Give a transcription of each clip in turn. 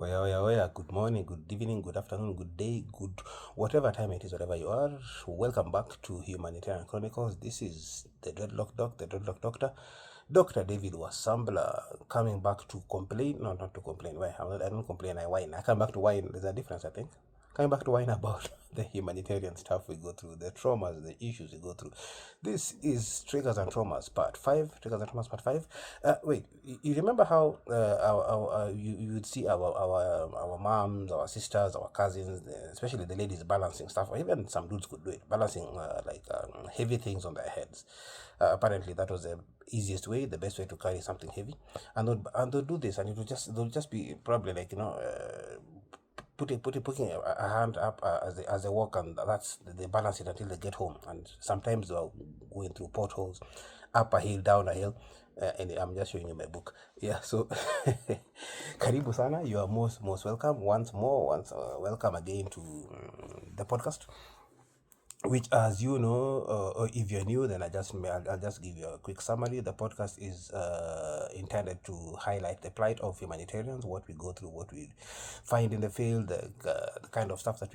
Oya, oya, oya. Good morning, good evening, good afternoon, good day, good whatever time it is, whatever you are. Welcome back to Humanitarian Chronicles. This is the Dreadlock Doc, the Dreadlock Doctor, Dr. David Wasambla, coming back to complain. No, not to complain. Why? I don't complain, I whine. I come back to whine. There's a difference, I think. Coming back to whine about the humanitarian stuff we go through, the traumas, the issues we go through. This is Triggers and Traumas Part 5. Triggers and Traumas Part 5. Wait, you remember how you would see our moms, our sisters, our cousins, especially the ladies balancing stuff, or even some dudes could do it, balancing heavy things on their heads. Apparently, that was the easiest way, the best way to carry something heavy, and they'll do this, and they'll just be probably like putting a hand up as they walk, and that's they balance it until they get home. And sometimes they're going through potholes, up a hill, down a hill. And I'm just showing you my book. Yeah, so karibu sana. You are most welcome once more. Welcome again to the podcast, which, as you know, or if you're new, then I'll just give you a quick summary. The podcast is intended to highlight the plight of humanitarians, what we go through, what we find in the field, the kind of stuff that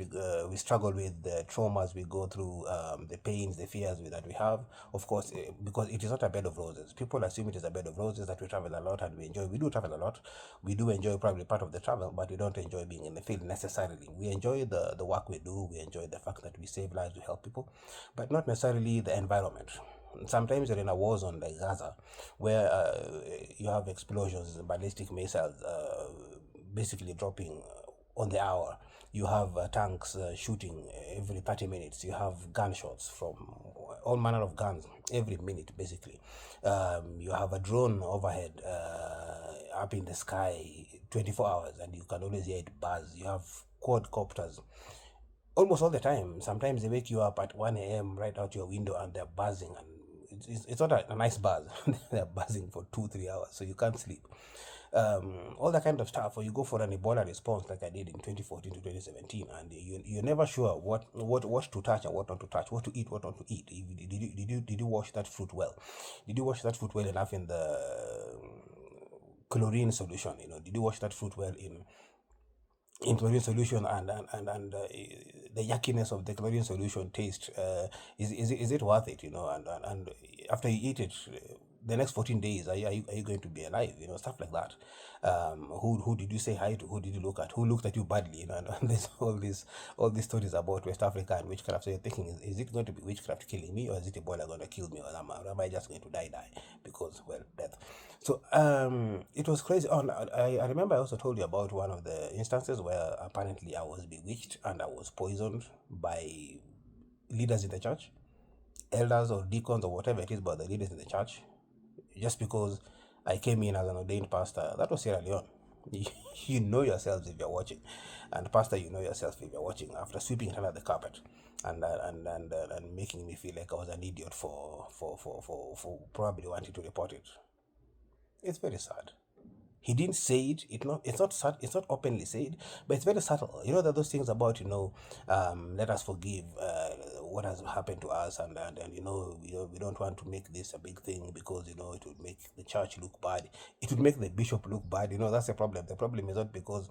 we struggle with, the traumas we go through, the pains, the fears that we have. Of course, because it is not a bed of roses. People assume it is a bed of roses, that we travel a lot and we enjoy. We do travel a lot. We do enjoy probably part of the travel, but we don't enjoy being in the field necessarily. We enjoy the work we do. We enjoy the fact that we save lives, we help people, but not necessarily the environment. Sometimes you're in a war zone like Gaza, where you have explosions, ballistic missiles basically dropping on the hour. You have tanks shooting every 30 minutes. You have gunshots from all manner of guns every minute, basically. You have a drone overhead up in the sky 24 hours, and you can always hear it buzz. You have quadcopters almost all the time. Sometimes they wake you up at 1 a.m. right out your window, and they're buzzing, and it's not a nice buzz. They're buzzing for 2-3 hours, so you can't sleep. All that kind of stuff. Or you go for an Ebola response like I did in 2014 to 2017, and you're never sure what to touch and what not to touch, what to eat, what not to eat. Did you wash that fruit well? Did you wash that fruit well enough in the chlorine solution? Did you wash that fruit well in chlorine solution, and the yuckiness of the chlorine solution taste, is it worth it? And after you eat it, the next 14 days, are you going to be alive? Stuff like that. Who did you say hi to? Who did you look at? Who looked at you badly? And there's all these stories about West Africa and witchcraft. So you're thinking, is it going to be witchcraft killing me, or is it Ebola going to kill me, or am I just going to die because, well, death. So it was crazy. I remember I also told you about one of the instances where apparently I was bewitched and I was poisoned by leaders in the church, elders or deacons or whatever it is, but the leaders in the church, just because I came in as an ordained pastor. That was Sierra Leone. You know yourselves if you're watching, and pastor, you know yourself if you're watching. After sweeping it under the carpet and making me feel like I was an idiot for probably wanting to report it. It's very sad. He didn't say it. It's not sad. It's not openly said, but it's very subtle. That those things about let us forgive what has happened to us, and we don't want to make this a big thing, because it would make the church look bad. It would make the bishop look bad. That's the problem. The problem is not because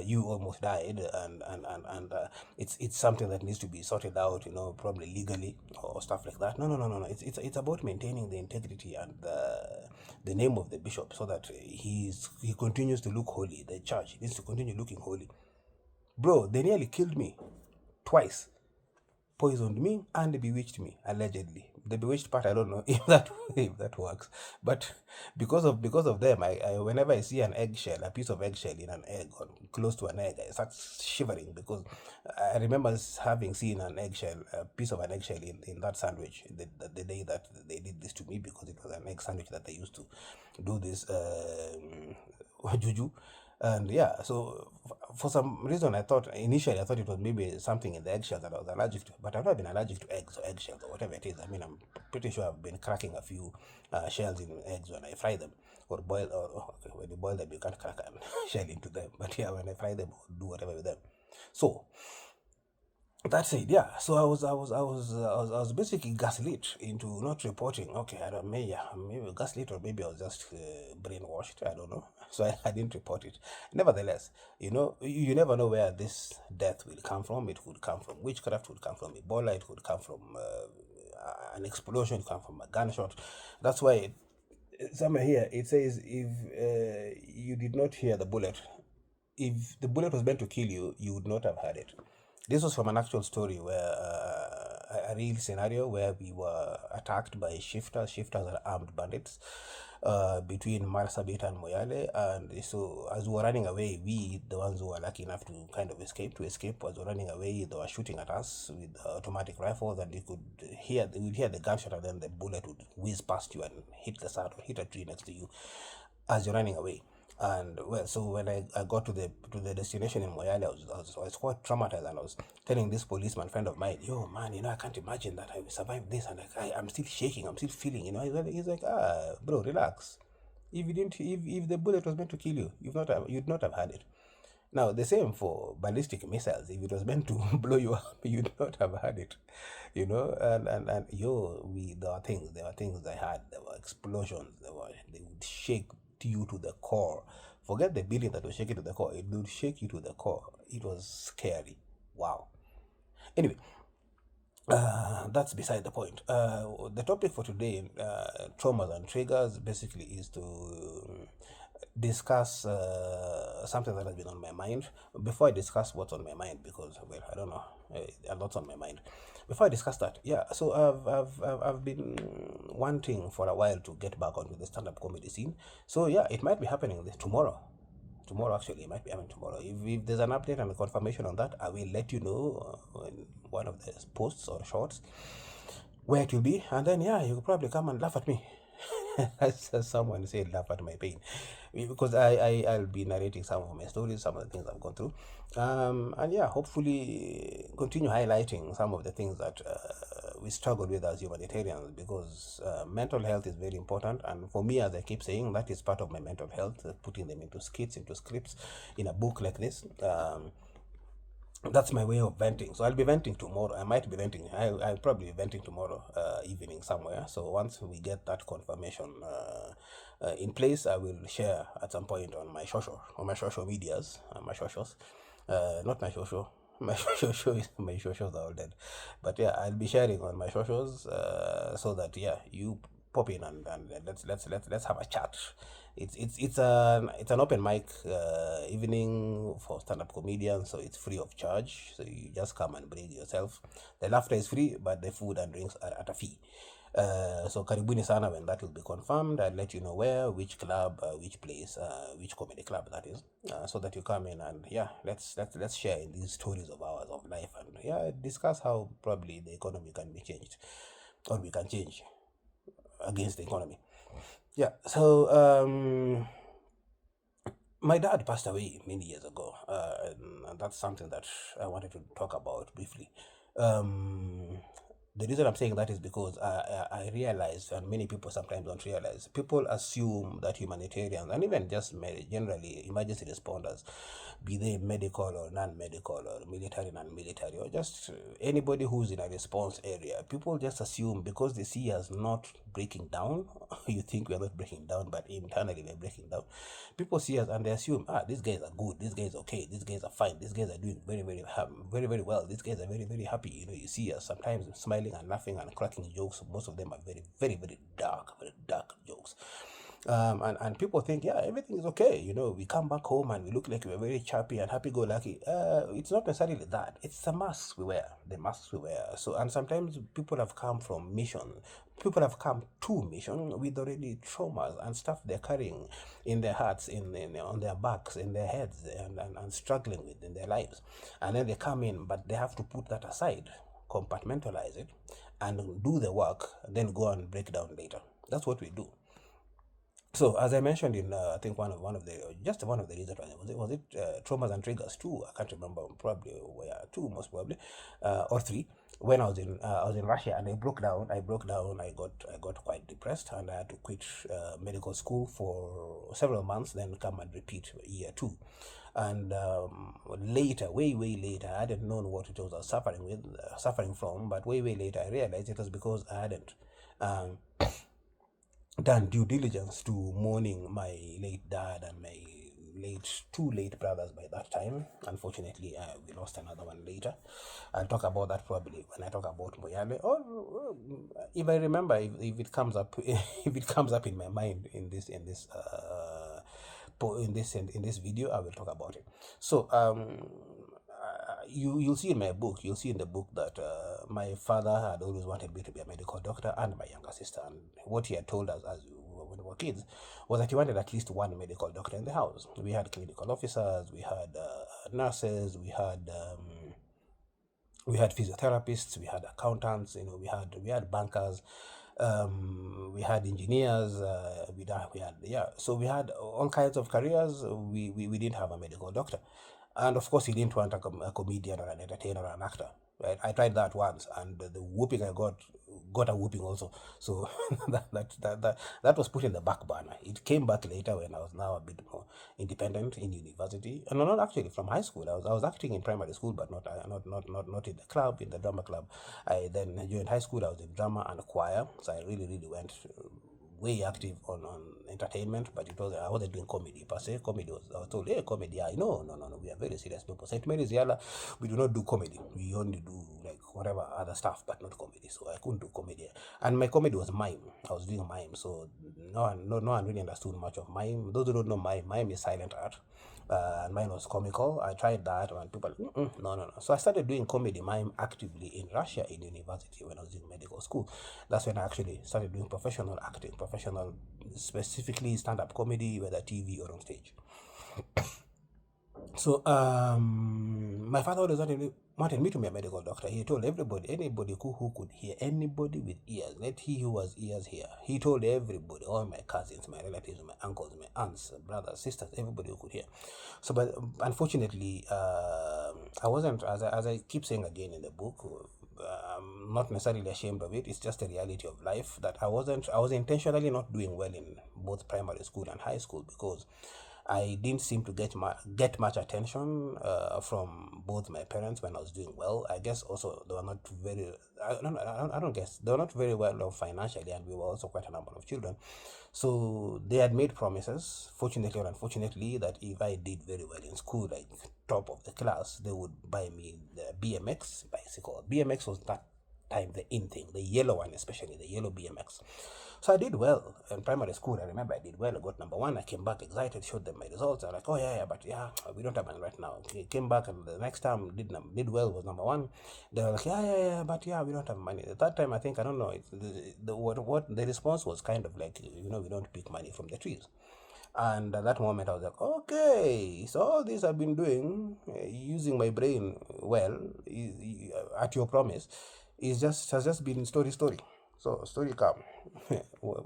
you almost died, and it's something that needs to be sorted out. Probably legally or stuff like that. No. It's about maintaining the integrity and the name of the bishop, so that he continues to look holy. The church needs to continue looking holy. Bro, they nearly killed me twice, poisoned me and bewitched me, allegedly. The bewitched part, I don't know if that works, but because of them, I whenever I see an eggshell, a piece of eggshell in an egg or close to an egg, I start shivering, because I remember having seen a piece of an eggshell in that sandwich the day that they did this to me, because it was an egg sandwich that they used to do this juju. And yeah, so for some reason, initially I thought it was maybe something in the eggshells that I was allergic to, but I've not been allergic to eggs or eggshells or whatever it is. I mean, I'm pretty sure I've been cracking a few shells in eggs when I fry them or boil, or okay, when you boil them, you can't crack a shell into them. But yeah, when I fry them or do whatever with them. So That's it. Yeah. So I was basically gaslit into not reporting. Okay, I don't maybe gaslit, or maybe I was just brainwashed. I don't know. So I didn't report it. Nevertheless, you never know where this death will come from. It could come from witchcraft. Would come from Ebola. It could come from an explosion. It could come from a gunshot. That's why somewhere here it says, if you did not hear the bullet, if the bullet was meant to kill you, you would not have had it. This was from an actual story where a real scenario where we were attacked by shifters. Shifters are armed bandits between Marsabit and Moyale. And so, as we were running away, we, the ones who were lucky enough to kind of escape, as we were running away, they were shooting at us with automatic rifles, and you would hear the gunshot, and then the bullet would whiz past you and hit the side or hit a tree next to you as you're running away. And well, so when I got to the destination in Moyale, I was quite traumatized, and I was telling this policeman friend of mine, yo man, I can't imagine that I survived this, and I'm still shaking, I'm still feeling, he's like, bro, relax. If the bullet was meant to kill you, you'd not have had it. Now, the same for ballistic missiles. If it was meant to blow you up, you'd not have had it, and there were things I had. There were explosions. They would shake you to the core. Forget the building that would shake you to the core. It would shake you to the core. It was scary. Wow. Anyway, that's beside the point. The topic for today, traumas and triggers, basically is to discuss something that has been on my mind. Before I discuss what's on my mind, because, well, I don't know, a lot's on my mind. Before I discuss that, yeah, so I've been wanting for a while to get back onto the stand-up comedy scene. So yeah, it might be happening tomorrow. Tomorrow, actually, it might be happening tomorrow. If there's an update and a confirmation on that, I will let you know in one of the posts or shorts where it will be, and then yeah, you will probably come and laugh at me. As someone said, laugh at my pain, because I'll be narrating some of my stories, some of the things I've gone through, and yeah, hopefully continue highlighting some of the things that we struggle with as humanitarians, because mental health is very important, and for me, as I keep saying, that is part of my mental health, putting them into skits, into scripts, in a book like this. That's my way of venting. So I'll be venting tomorrow. I might be venting. I'll probably be venting tomorrow evening somewhere. So once we get that confirmation in place, I will share at some point on my social medias, my socials. Not my social. My socials are all dead. But yeah, I'll be sharing on my socials so that yeah, you pop in, and let's have a chat. It's an open mic evening for stand-up comedians, so it's free of charge. So you just come and bring yourself. The laughter is free, but the food and drinks are at a fee. So karibuni sana. When that will be confirmed, I'll let you know where, which club, which place, which comedy club that is, so that you come in, and yeah, let's share in these stories of ours of life, and yeah, discuss how probably the economy can be changed, or we can change against the economy. Yeah. So my dad passed away many years ago, and that's something that I wanted to talk about briefly. Um, the reason I'm saying that is because I realize, and many people sometimes don't realize, people assume that humanitarians, and even just generally emergency responders, be they medical or non-medical or military, non-military, or just anybody who's in a response area, people just assume because they see us not breaking down, you think we are not breaking down, but internally we're breaking down. People see us and they assume, these guys are good, these guys are okay, these guys are fine, these guys are doing very, very, very, very well, these guys are very, very happy. You see us sometimes smiling and laughing and cracking jokes. Most of them are very, very, very dark jokes. And people think, yeah, everything is okay. We come back home and we look like we're very chirpy and happy-go-lucky. It's not necessarily that. It's the masks we wear. The masks we wear. So, and sometimes people have come from mission. People have come to mission with already traumas and stuff they're carrying in their hearts, on their backs, in their heads, and struggling with in their lives. And then they come in, but they have to put that aside, compartmentalize it, and do the work, and then go and break down later. That's what we do. So as I mentioned in I think one of the reasons, was it traumas and triggers, two, I can't remember, probably two, most probably, or three. When I was in Russia, and I broke down. I got quite depressed, and I had to quit medical school for several months, then come and repeat year two. And later, way later, I hadn't known what it was I was suffering from, but way later I realized it was because I hadn't um, done due diligence to mourning my late dad and my two late brothers by that time. Unfortunately, we lost another one later. I'll talk about that probably when I talk about Moyale, or if I remember, if it comes up, if it comes up in my mind in this video, I will talk about it. So you'll see in my book, you'll see in the book that my father had always wanted me to be a medical doctor, and my younger sister. And what he had told us as when we were kids was that he wanted at least one medical doctor in the house. We had clinical officers, we had nurses, we had physiotherapists, we had accountants, we had bankers, we had engineers, so we had all kinds of careers. We didn't have a medical doctor, and of course he didn't want a comedian or an entertainer or an actor. Right? I tried that once, and the whooping I got a whooping also. So that was put in the back burner. It came back later when I was now a bit more independent in university, and not actually from high school. I was acting in primary school, but not in the club, in the drama club. I then during high school I was in drama and choir, so I really went way active on entertainment, but I wasn't doing comedy per se. Comedy I was told, hey, comedy, no, we are very serious people. St. Mary's Yala, we do not do comedy. We only do like whatever other stuff, but not comedy. So I couldn't do comedy. And my comedy was mime. I was doing mime, so no one really understood much of mime. Those who don't know mime is silent art. And mine was comical. I tried that, and people, no. So I started doing comedy mime actively in Russia in university when I was in medical school. That's when I actually started doing professional acting, specifically stand-up comedy, whether TV or on stage. So my father always wanted me to be a medical doctor. He told anybody who could hear, anybody with ears, let he who has ears hear. He told everybody, all my cousins, my relatives, my uncles, my aunts, brothers, sisters, everybody who could hear. So, but unfortunately, I wasn't, as I keep saying again in the book, I'm not necessarily ashamed of it. It's just a reality of life that I was intentionally not doing well in both primary school and high school because I didn't seem to get much attention from both my parents when I was doing well. I guess also they were not very, I don't guess, they were not very well off financially, and we were also quite a number of children. So they had made promises, fortunately or unfortunately, that if I did very well in school, like top of the class, they would buy me the BMX bicycle. BMX was that time the in thing, the yellow one, especially the yellow BMX. So I did well in primary school. I remember I did well. I got number one. I came back excited, showed them my results. I'm like, oh but we don't have money right now. Okay, came back, and the next time did well, was number one. They were like, but we don't have money. At that time, I think, I don't know, what the response was kind of like, we don't pick money from the trees. And at that moment, I was like, okay, so all this I've been doing, using my brain well, at your promise, has just been story. So story come.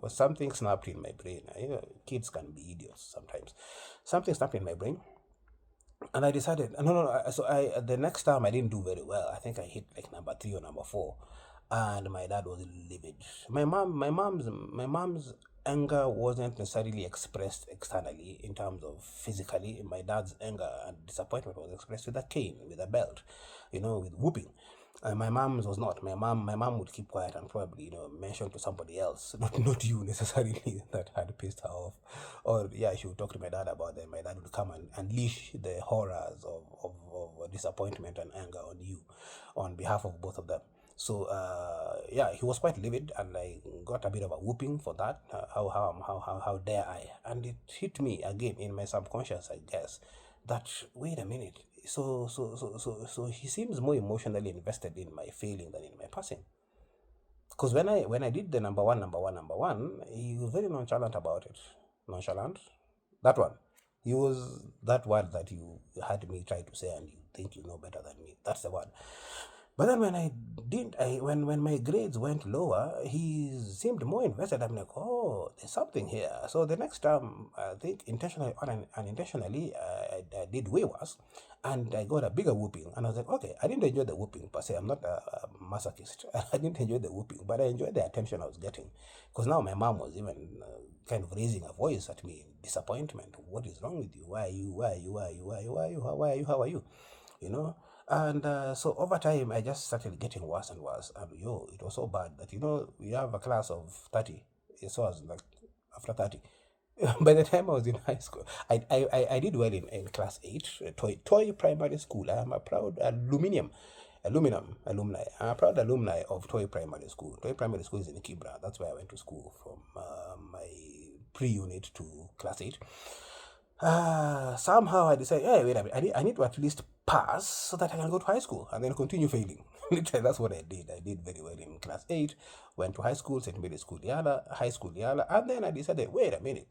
Something snapped in my brain. Kids can be idiots sometimes. Something snapped in my brain, and I decided, no. So the next time I didn't do very well. I think I hit like number 3 or number 4, and my dad was livid. My mom's anger wasn't necessarily expressed externally in terms of physically. My dad's anger and disappointment was expressed with a cane, with a belt, with whooping. My mom's was not. My mom would keep quiet and probably, mention to somebody else, not you necessarily, that had pissed her off. Or she would talk to my dad about them. My dad would come and unleash the horrors of disappointment and anger on you, on behalf of both of them. So he was quite livid, and I got a bit of a whooping for that. How dare I? And it hit me again in my subconscious, I guess, that wait a minute. So he seems more emotionally invested in my failing than in my passing. Because when I did the number one, he was very nonchalant about it. Nonchalant? That one. He was that word that you had me try to say, and you think you know better than me. That's the one. But then when my grades went lower, he seemed more invested. I'm like, oh, there's something here. So the next time, I think intentionally or unintentionally, I did way worse. and I got a bigger whooping. And I was like, okay, I didn't enjoy the whooping per se. I'm not a masochist. I didn't enjoy the whooping, but I enjoyed the attention I was getting. Because now my mom was even kind of raising her voice at me in disappointment. What is wrong with you? Why are you? Why are you? Why are you? Why are you? Why are you? Why are you? How are you? You know? And so over time, I just started getting worse and worse. And it was so bad that, we have a class of 30. So I was like, after 30. By the time I was in high school, I did well in class 8, Toy Primary School. I am a proud aluminum alumni. I'm a proud alumni of Toy Primary School. Toy Primary School is in Kibra. That's where I went to school from my pre-unit to class 8. Somehow I decided, hey, wait a minute, I need to at least pass so that I can go to high school and then continue failing. Literally, that's what I did. I did very well in class 8, went to high school, St. Mary's School, Yala, high school, Yala, and then I decided, wait a minute,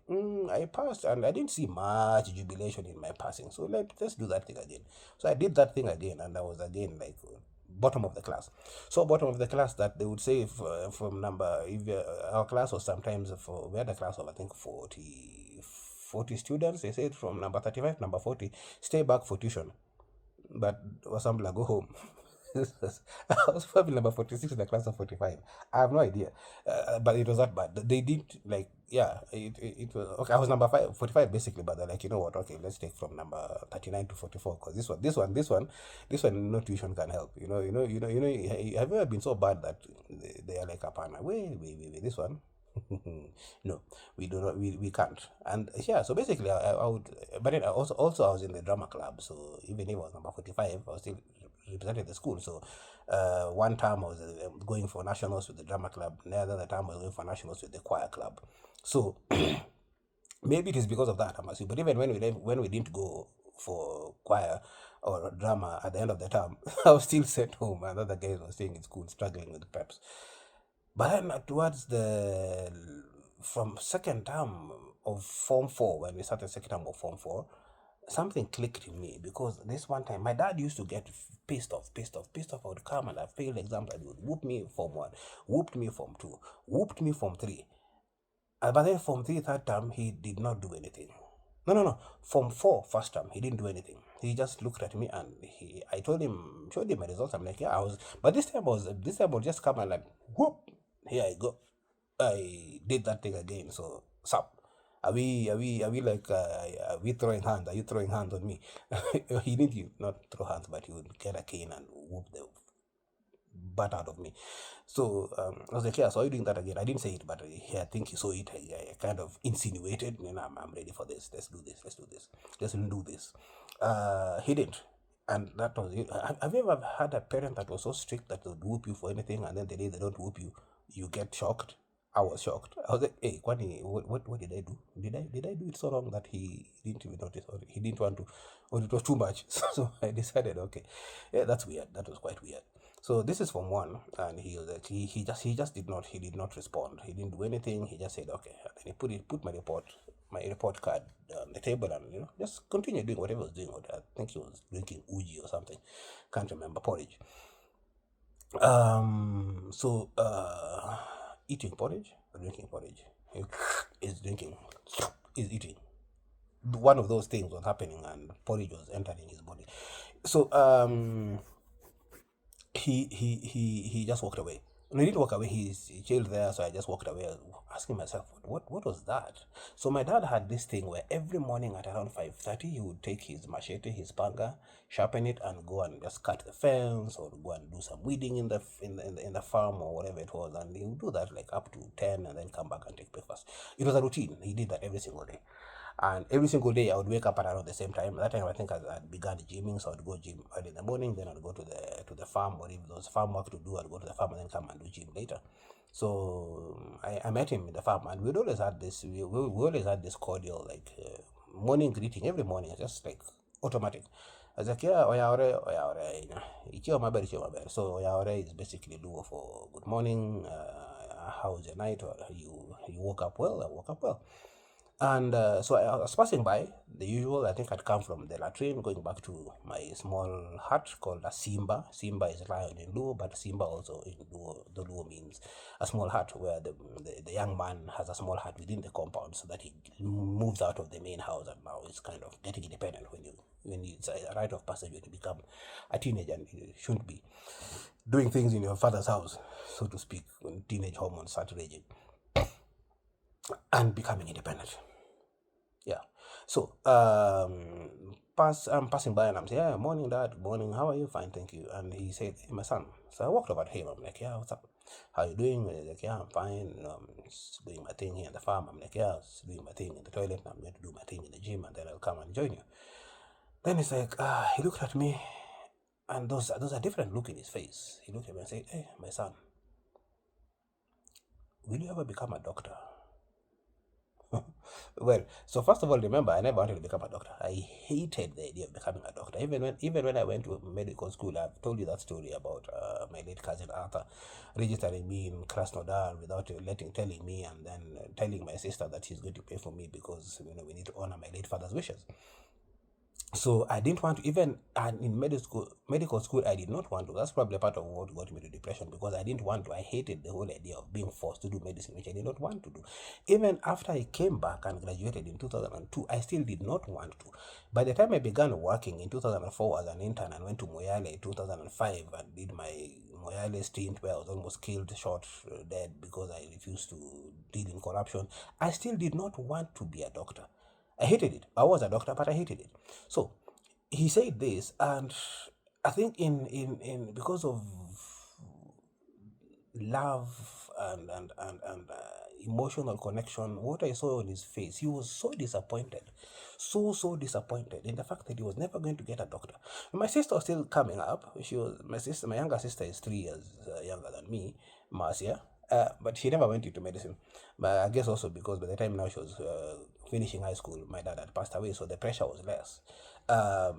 I passed and I didn't see much jubilation in my passing, so let's do that thing again. So I did that thing again, and I was again like bottom of the class. So bottom of the class that they would say from number, if our class was sometimes, we had a class of I think 40 students. They said from number 35 number 40, stay back for tuition, but Wasambla, go home. I was probably number 46 in the class of 45. I have no idea, but it was that bad. They did like, yeah, it was okay. I was number 45 basically, but they're like, you know what? Okay, let's take from number 39 to 44 because this one, no tuition can help. Have you ever been so bad that they are like, apana, wait, this one. No, we do not. We can't. And yeah, so basically, I would. But then also I was in the drama club. So even if I was number 45, I was still represented the school. So one time I was going for nationals with the drama club. The other time I was going for nationals with the choir club. So maybe it is because of that, I'm assuming. But even when we didn't go for choir or drama at the end of the term, I was still sent home. And other guys were staying in school, struggling with preps. But then towards from second term of Form 4, when we started second term of Form 4, something clicked in me because this one time my dad used to get pissed off. I would come and I failed exams and he would whoop me Form 1, whooped me Form 2, whooped me Form 3. But then Form 3 third term, he did not do anything. No. Form 4 first term, he didn't do anything. He just looked at me and I showed him my results. I'm like, yeah, but this time I would just come and like, whoop, here I go. I did that thing again. So, sup? Are we like, are we throwing hands? Are you throwing hands on me? He didn't not throw hands, but he would get a cane and whoop the butt out of me. So I was like, yeah, so are you doing that again? I didn't say it, but I think he saw it. I kind of insinuated, I'm ready for this. Let's do this. Let's do this. He didn't. And that was it. Have you ever had a parent that was so strict that they would whoop you for anything, and then the day they don't whoop you, you get shocked? I was shocked. I was like, hey, Kwani, what did I do? Did I do it so wrong that he didn't even notice, or he didn't want to, or it was too much? So I decided, okay, yeah, that's weird. That was quite weird. So this is from 1, and he was like, he did not respond. He didn't do anything. He just said, okay. And then he put my report card on the table, and just continue doing whatever he was doing. I think he was drinking uji or something. Can't remember, porridge. So eating porridge or drinking porridge? Is drinking, is eating. One of those things was happening, and porridge was entering his body. So he just walked away. No, he didn't walk away. He chilled there. So I just walked away, asking myself, what was that? So my dad had this thing where every morning at around 5:30, he would take his machete, his panga, sharpen it, and go and just cut the fence or go and do some weeding in the farm or whatever it was. And he would do that like up to 10, and then come back and take breakfast. It was a routine. He did that every single day. And every single day I would wake up at around the same time. That time I think I began gymming, so I'd go gym early in the morning, then I'd go to the farm, or if there was farm work to do, I'd go to the farm and then come and do gym later. So I met him in the farm, and we'd always had this. We always had this cordial like morning greeting every morning, just like automatic. I was like, yeah, oya ichiwa maber. So oya is basically Luo for good morning. How's your night? Or you woke up well? I woke up well. And so I was passing by the usual. I think I'd come from the latrine, going back to my small hut called a Simba. Simba is lion in Luo, but Simba also in Luo, the Luo means a small hut where the young man has a small hut within the compound, so that he moves out of the main house and now is kind of getting independent when it's a rite of passage when you become a teenager, and you shouldn't be doing things in your father's house, so to speak, when teenage hormones start raging, and becoming independent. Yeah. So I'm passing by and I'm saying, yeah, morning dad, morning, how are you? Fine, thank you. And he said, hey, my son. So I walked over to him. I'm like, yeah, what's up? How you doing? He's like, yeah, I'm fine. Just doing my thing here in the farm. I'm like, yeah, just doing my thing in the toilet. I'm going to do my thing in the gym, and then I'll come and join you. Then he's like, he looked at me, and those are different look in his face. He looked at me and said, hey, my son, will you ever become a doctor? Well, so first of all, remember, I never wanted to become a doctor. I hated the idea of becoming a doctor. Even when I went to medical school, I've told you that story about my late cousin Arthur registering me in Krasnodar without telling me, and then telling my sister that she's going to pay for me because we need to honor my late father's wishes. So I didn't want to, even and in medical school, I did not want to. That's probably part of what got me to depression, because I didn't want to. I hated the whole idea of being forced to do medicine, which I did not want to do. Even after I came back and graduated in 2002, I still did not want to. By the time I began working in 2004 as an intern and went to Moyale in 2005 and did my Moyale stint where I was almost killed, shot dead because I refused to deal in corruption, I still did not want to be a doctor. I hated it. I was a doctor, but I hated it. So he said this, and I think in because of love and emotional connection, what I saw on his face, he was so disappointed, so disappointed in the fact that he was never going to get a doctor. My sister was still coming up. She was my younger sister is 3 years younger than me, Marcia. But she never went into medicine. But I guess also because by the time now she was finishing high school, my dad had passed away, so the pressure was less. By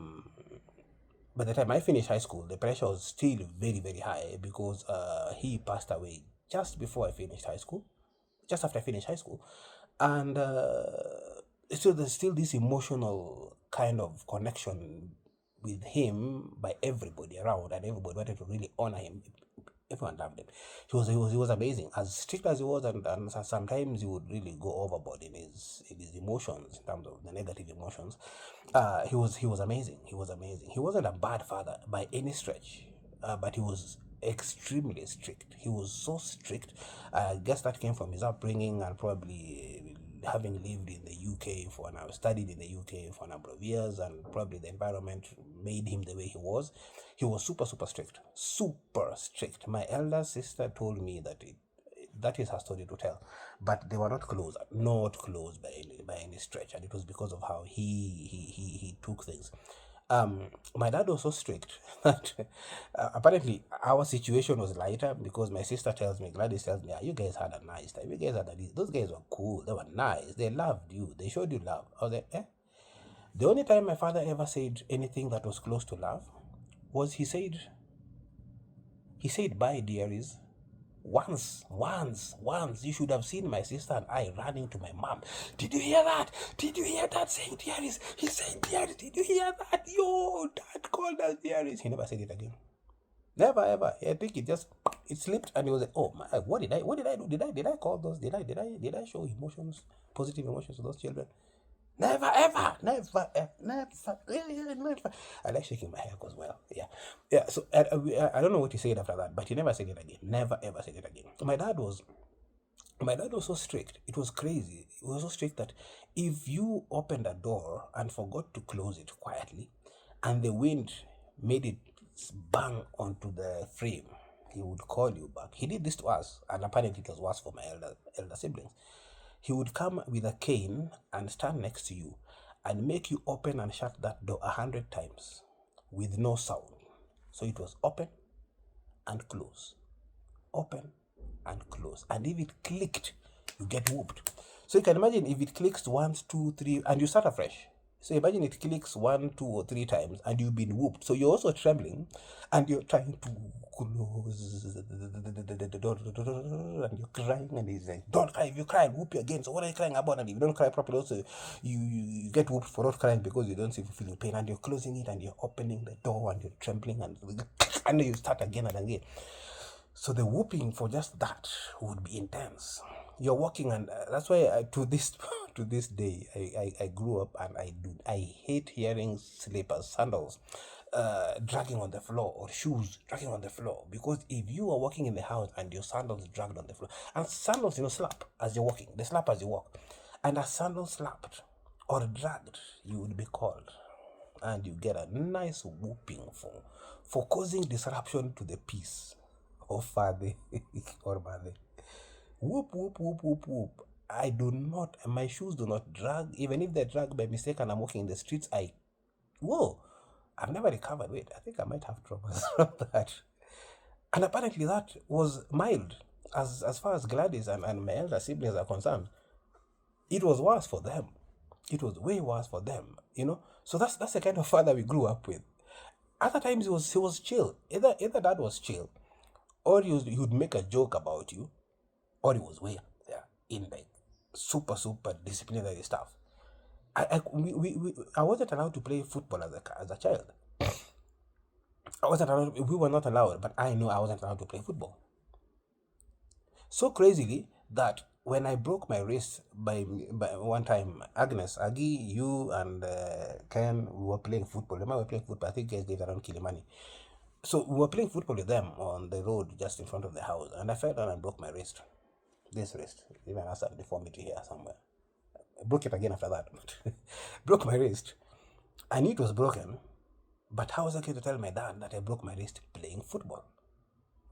the time I finished high school, the pressure was still very, very high because he passed away just before I finished high school, just after I finished high school. And so there's still this emotional kind of connection with him by everybody around, and everybody wanted to really honor him. Everyone loved him. He was amazing. As strict as he was, and sometimes he would really go overboard in his emotions, in terms of the negative emotions. He was amazing. He was amazing. He wasn't a bad father by any stretch, but he was extremely strict. He was so strict. I guess that came from his upbringing and probably having lived in the UK studied in the UK for a number of years, and probably the environment made him the way he was. He was super strict, super strict. My elder sister told me that is her story to tell, but they were not close by any stretch, and it was because of how he took things. My dad was so strict that apparently our situation was lighter, because my sister Gladys tells me, you guys had a nice time. You guys those guys were cool. They were nice. They loved you. They showed you love. I was like, eh? The only time my father ever said anything that was close to love was he said, bye, dearies. Once, you should have seen my sister and I running to my mom. Did you hear that? Did you hear that saying dearies? He said dearies. Did you hear that? Yo, dad called us dearies. He never said it again. Never ever. I think it slipped, and he was like, oh my, what did I do? Did I call those? Did I show emotions, positive emotions to those children? Never ever. I like shaking my head as well. Yeah. So I don't know what he said after that, but he never said it again. Never ever said it again. My dad was so strict. It was crazy. He was so strict that if you opened a door and forgot to close it quietly, and the wind made it bang onto the frame, he would call you back. He did this to us, and apparently it was worse for my elder siblings. He would come with a cane and stand next to you and make you open and shut that door 100 times with no sound. So it was open and close, open and close. And if it clicked, you get whooped. So you can imagine if it clicks 1, 2, 3, and you start afresh. So imagine it clicks 1, 2, or 3 times, and you've been whooped. So you're also trembling, and you're trying to close the door, and you're crying, and he's like, don't cry. If you cry, I'll whoop you again. So what are you crying about? And if you don't cry properly, also you get whooped for not crying because you don't seem to feel pain, and you're closing it, and you're opening the door, and you're trembling, and you start again and again. So the whooping for just that would be intense. You're walking, and that's why to to this day, I grew up and I hate hearing slippers, sandals, dragging on the floor, or shoes dragging on the floor, because if you are walking in the house and your sandals dragged on the floor, and sandals, slap as you're walking, they slap as you walk, and a sandal slapped or dragged, you would be called, and you get a nice whooping for causing disruption to the peace of father or mother. Whoop, whoop, whoop, whoop, whoop. I do not, my shoes do not drag. Even if they drag by mistake and I'm walking in the streets, whoa, I've never recovered. Wait, I think I might have traumas from that. And apparently that was mild. As far as Gladys and my elder siblings are concerned, it was worse for them. It was way worse for them, So that's the kind of father we grew up with. Other times he was chill. Either dad was chill, or he would make a joke about you, or he was way there in like super disciplinary stuff. I wasn't allowed to play football as a child. We were not allowed, but I know I wasn't allowed to play football. So crazily that when I broke my wrist by one time, Agnes, Agi, you and Ken, we were playing football. Remember we were playing football? I think you guys lived around Kilimani. So we were playing football with them on the road just in front of the house, and I fell down and broke my wrist. This wrist, even has a deformity here somewhere. I broke it again after that. Broke my wrist. I knew it was broken, but how was I going to tell my dad that I broke my wrist playing football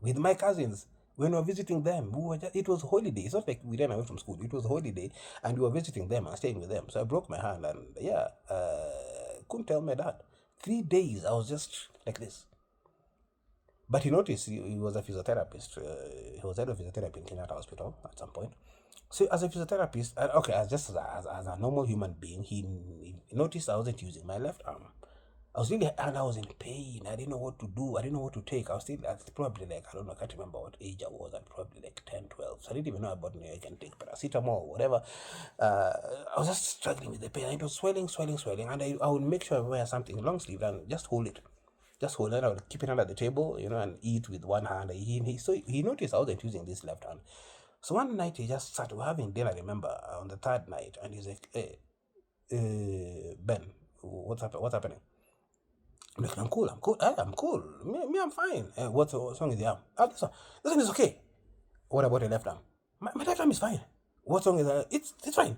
with my cousins? When we were visiting them, it was holiday. It's not like we ran away from school. It was holiday, and we were visiting them and staying with them. So I broke my hand, and couldn't tell my dad. 3 days I was just like this. But he noticed he was a physiotherapist. He was head of physiotherapy in Kenyatta Hospital at some point. So as a physiotherapist, as a normal human being, he noticed I wasn't using my left arm. I was in pain. I didn't know what to do. I didn't know what to take. I was still probably like, I don't know, I can't remember what age I was. At probably like 10, 12. So I didn't even know about I can take paracetamol or whatever. I was just struggling with the pain. It was swelling. And I would make sure I wear something long sleeve and just hold it. I would keep it under the table, and eat with one hand. So he noticed I wasn't using this left hand. So one night he just started having dinner, I remember, on the third night, and he's like, hey, Ben, what's happening? I'm like, I'm cool. I'm cool. Me, I'm fine. What's wrong with the arm? This one is okay. What about the left arm? My left arm is fine. What's wrong with that? It's fine.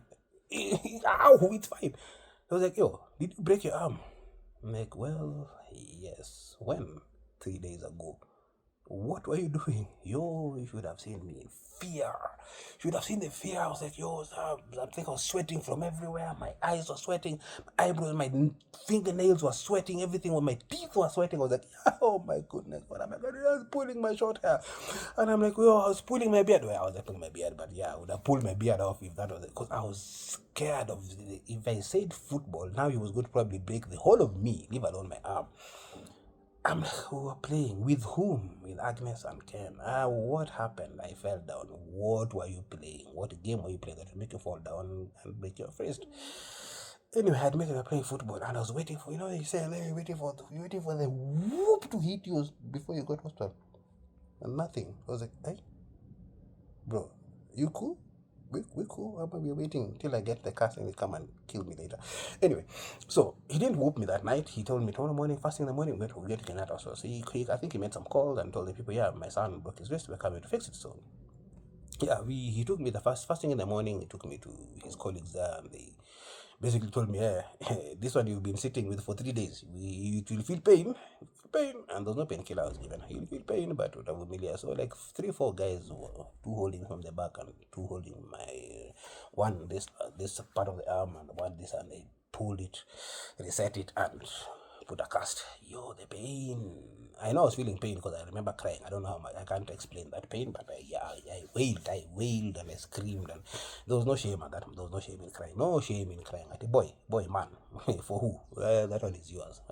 Ow, it's fine. I was like, yo, did you break your arm? I'm like, well, yes. When? 3 days ago. What were you doing? Yo, you should have seen me in fear. You should have seen the fear. I was like, yo, I think I was sweating from everywhere. My eyes were sweating. My eyebrows, my fingernails were sweating. Everything, my teeth were sweating. I was like, oh my goodness, what am I going to do? I was pulling my short hair. And I'm like, yo, I was pulling my beard. Well, I was pulling my beard, but yeah, I would have pulled my beard off if that was it. Because I was scared of, if I said football, now he was going to probably break the whole of me, leave alone my arm. I'm like, we were playing. With whom? With Agnes and Ken. What happened? I fell down. What were you playing? What game were you playing that would make you fall down and break your wrist? Anyway, I admitted I was playing football, and I was waiting for, you say, you're waiting for the whoop to hit you before you got hospital. And nothing. I was like, hey, bro, you cool? We cool. We're waiting till I get the car and they come and kill me later. Anyway, so he didn't whoop me that night. He told me tomorrow morning, first thing in the morning, we'll get to Kenyatta. So I think he made some calls and told the people, yeah, my son broke his wrist. We're coming to fix it. So yeah, he took me the first thing in the morning. He took me to his colleagues there, and they basically told me, this one you've been sitting with for 3 days. You will feel pain, and there's no painkiller I was given. You'll feel pain, but whatever familiar. So like 3-4 guys, two holding from the back and two holding my one this part of the arm and one this, and they pulled it, reset it, and put a cast. Yo, the pain. I know I was feeling pain because I remember crying. I don't know how much. I can't explain that pain, but I wailed and I screamed, and there was no shame at that. There was no shame in crying. No shame in crying. At a boy, man. For who? That one is yours.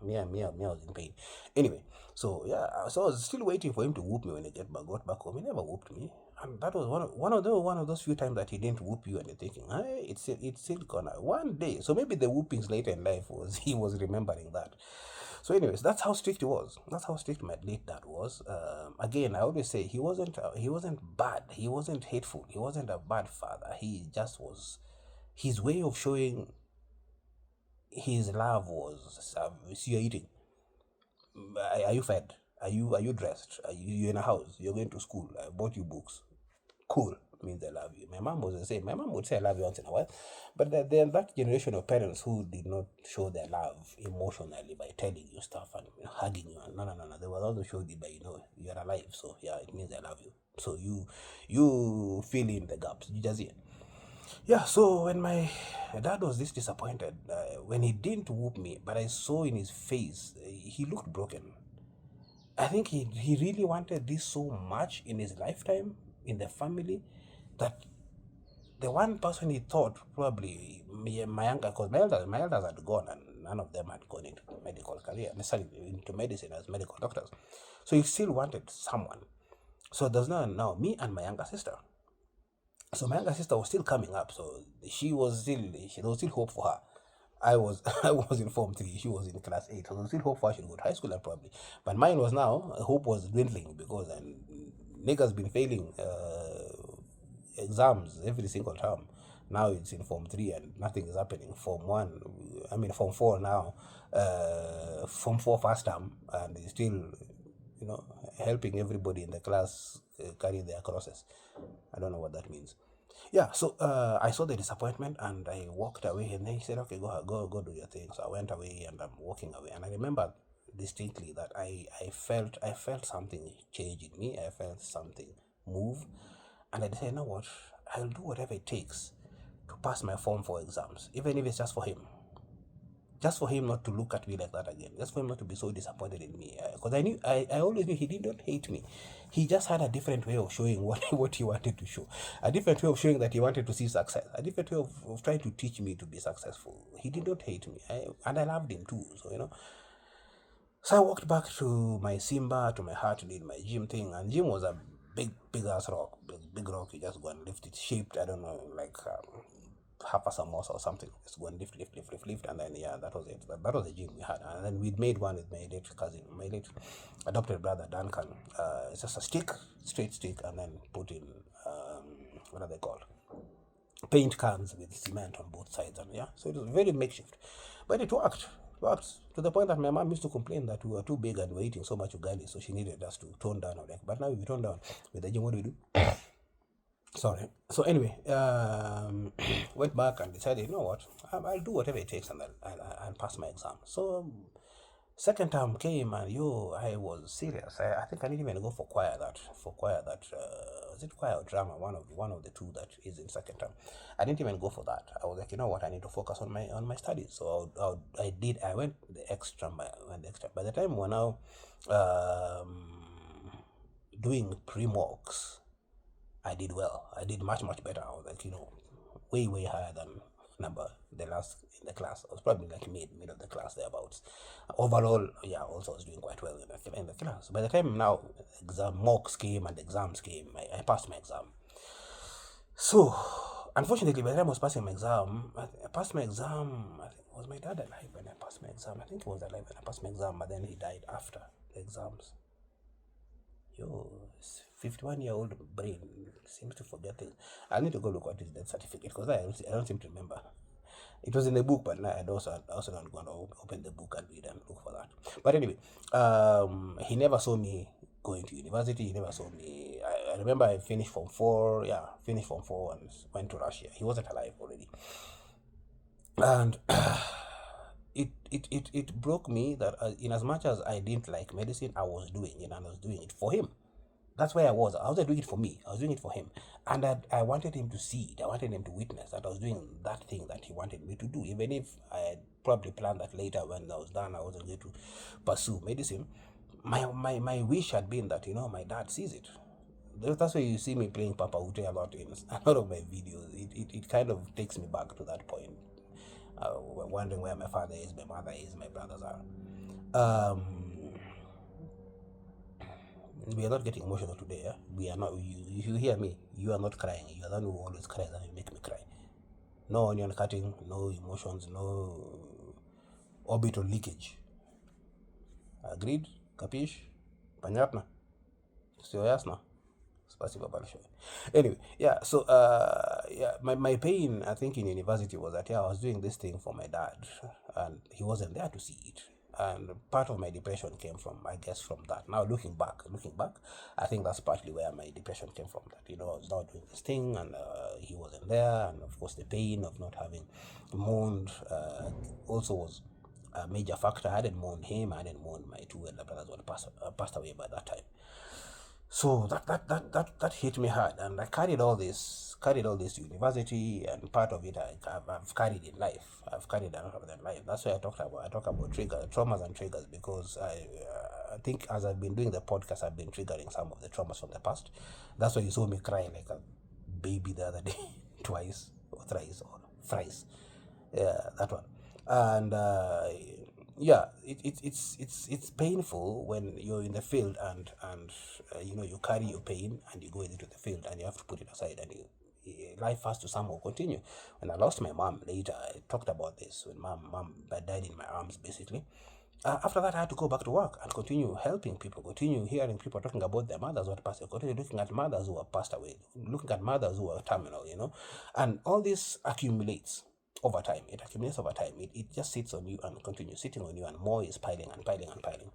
Me, I was in pain. Anyway, so yeah, so I was still waiting for him to whoop me when I got back home. He never whooped me. And that was one of those few times that he didn't whoop you, and you're thinking, it's still gonna one day. So maybe the whoopings later in life he was remembering that. So anyways, that's how strict he was. That's how strict my late dad was. Again, I always say he wasn't bad. He wasn't hateful. He wasn't a bad father. He just was his way of showing his love was, see, you're eating. Are you fed? Are you dressed? You in a house? You're going to school. I bought you books. Cool, means I love you. My mom was the same. My mom would say I love you once in a while, but then that generation of parents who did not show their love emotionally by telling you stuff and hugging you, and no, they were also showed it by you're alive, so yeah, it means I love you. So you fill in the gaps. You just yeah. So when my dad was this disappointed, when he didn't whoop me, but I saw in his face, he looked broken. I think he really wanted this so much in his lifetime, in the family, that the one person he thought probably my uncle, because my elders had gone and none of them had gone into the medical career, necessarily into medicine as medical doctors. So he still wanted someone. So there's now me and my younger sister. So my younger sister was still coming up, so there was still hope for her. I was I was in Form 3, she was in Class 8, so there was still hope for her. She'd go to high school and probably. But mine was now, hope was dwindling because niggas been failing exams every single term. Now it's in Form 3 and nothing is happening. Form 1, I mean Form 4 now, Form 4 first term, and he's still, helping everybody in the class carry their crosses. I don't know what that means. Yeah, so I saw the disappointment and I walked away, and then he said, okay, go do your thing. So I went away and I'm walking away, and I remember distinctly that I felt something change in me. I felt something move, and I decided, you know what, I'll do whatever it takes to pass my Form 4 exams, even if it's just for him. Just for him not to look at me like that again. Just for him not to be so disappointed in me. Because I always knew he did not hate me. He just had a different way of showing what he wanted to show. A different way of showing that he wanted to see success. A different way of trying to teach me to be successful. He did not hate me. And I loved him too. So I walked back to my Simba, to my heart, did my gym thing. And gym was a big ass rock. Big rock, you just go and lift it. Shaped, I don't know, like half a samosa or something. Just go and lift, and then yeah, that was it. That was the gym we had, and then we'd made one with my late cousin, my late adopted brother Duncan. It's just a straight stick, and then put in what are they called? Paint cans with cement on both sides, and yeah, so it was very makeshift, but it worked. It worked to the point that my mom used to complain that we were too big and we were eating so much ugali, so she needed us to tone down our neck. But now we tone down with the gym. What do we do? Sorry. So anyway, went back and decided, you know what, I'll do whatever it takes, and I'll pass my exam. So second term came, and I was serious. I think I didn't even go for choir. Was it choir or drama? One of the two that is in second term. I didn't even go for that. I was like, you know what, I need to focus on my studies. So I went the extra mile. By the time we're now doing pre-mocks, I did well. I did much better. I was like, way higher than the last in the class. I was probably like mid of the class thereabouts. Overall, yeah, also I was doing quite well in the class. By the time now mocks came and exams came, I passed my exam. So unfortunately, by the time I was passing my exam, I passed my exam. I think, was my dad alive when I passed my exam? I think he was alive when I passed my exam, but then he died after the exams. 51-year-old brain seems to forget things. I need to go look at his death certificate because I don't seem to remember. It was in the book, but I also don't want to open the book and read and look for that. But anyway, he never saw me going to university. He never saw me. I remember I finished Form 4. Yeah, finished Form 4 and went to Russia. He wasn't alive already. And it broke me that in as much as I didn't like medicine, I was doing it, and I was doing it for him. That's where I wasn't doing it for me. I was doing it for him. And I wanted him to see it. I wanted him to witness that I was doing that thing that he wanted me to do. Even if I had probably planned that later when I was done, I wasn't going to pursue medicine. My wish had been that, my dad sees it. That's why you see me playing Papa Ute a lot in a lot of my videos. It kind of takes me back to that point. Wondering where my father is, my mother is, my brothers are. We are not getting emotional today. Yeah? We are not. If you hear me, you are not crying. You are the one who always cries and you make me cry. No onion cutting, no emotions, no orbital leakage. Agreed? Capish? Понятно? Все ясно? Спасибо большое. Anyway, yeah, so yeah, my pain, I think, in university was that, yeah, I was doing this thing for my dad, and he wasn't there to see it. And part of my depression came from, I guess, from that. Now looking back, I think that's partly where my depression came from. That, I was now doing this thing, and he wasn't there, and of course the pain of not having mourned also was a major factor. I hadn't mourned him. I hadn't mourned my two elder brothers who had passed away by that time. So that hit me hard, and I carried all this to university, and part of it I've carried in life. I've carried a lot of that in life. That's why I talk about traumas and triggers, because I think as I've been doing the podcast, I've been triggering some of the traumas from the past. That's why you saw me crying like a baby the other day, twice or thrice or thrice. Yeah, that one. And yeah, it's painful when you're in the field, and you carry your pain and you go into the field and you have to put it aside, and life has to somehow continue. When I lost my mom later, I talked about this. When mom died in my arms, basically. After that, I had to go back to work and continue helping people, continue hearing people talking about their mothers who had passed away, continue looking at mothers who have passed away, looking at mothers who are terminal. And all this accumulates over time. It accumulates over time. It just sits on you and continues sitting on you, and more is piling and piling and piling.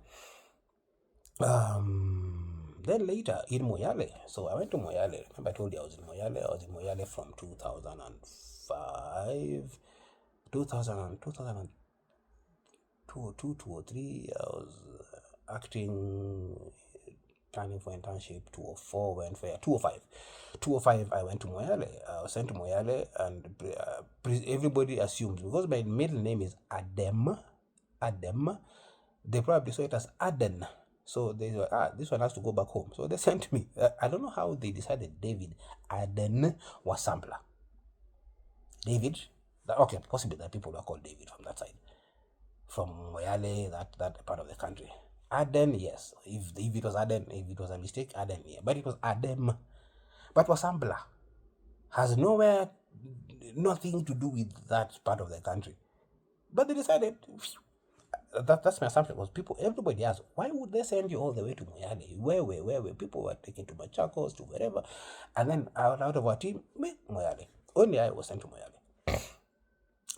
Then later in Moyale, so I went to Moyale. Remember I told you I was in Moyale? I was in Moyale from 2005, 2000, 2003. I was acting, planning for internship. 2004 went for 205. 205 I went to Moyale. I was sent to Moyale, and everybody assumes, because my middle name is Adem, they probably saw it as Aden. So they were, this one has to go back home. So they sent me. I don't know how they decided David Aden was sampler. David, okay, possibly that people were called David from that side, from Moyale, that part of the country. Aden, yes. If it was Aden, if it was a mistake, Aden, yeah. But it was Adem. But Wasambla has nothing to do with that part of the country. But they decided, that's my assumption, was everybody asked, why would they send you all the way to Moyale? Where people were taken to Machakos, to wherever. And then out of our team, Moyale. Only I was sent to Moyale.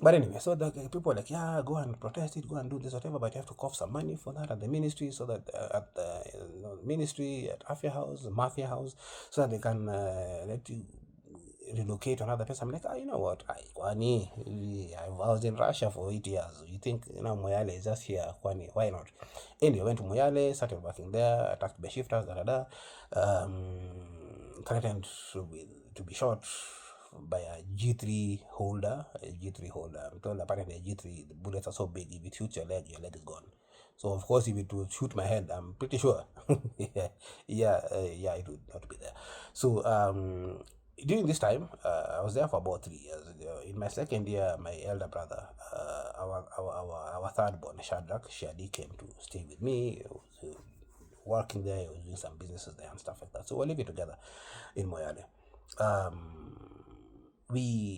But anyway, so the people were like, yeah, go and protest it, go and do this, whatever, but you have to cough some money for that at the ministry, so that at the ministry, at Afia House, Mafia House, so that they can let you relocate to another place. I'm like, you know what, Kwani, I was in Russia for 8 years. You think, Moyale is just here, Kwani, why not? Anyway, went to Moyale, started working there, attacked by shifters, threatened to be shot by a G3 holder. I'm told apparently a G3, the bullets are so big, if it shoots your leg is gone. So of course, if it would shoot my head, I'm pretty sure, yeah, it would not be there. So during this time, I was there for about 3 years. In my second year, my elder brother, our third born, Shadi, came to stay with me. He was working there, he was doing some businesses there and stuff like that. So we're living together in Moyale.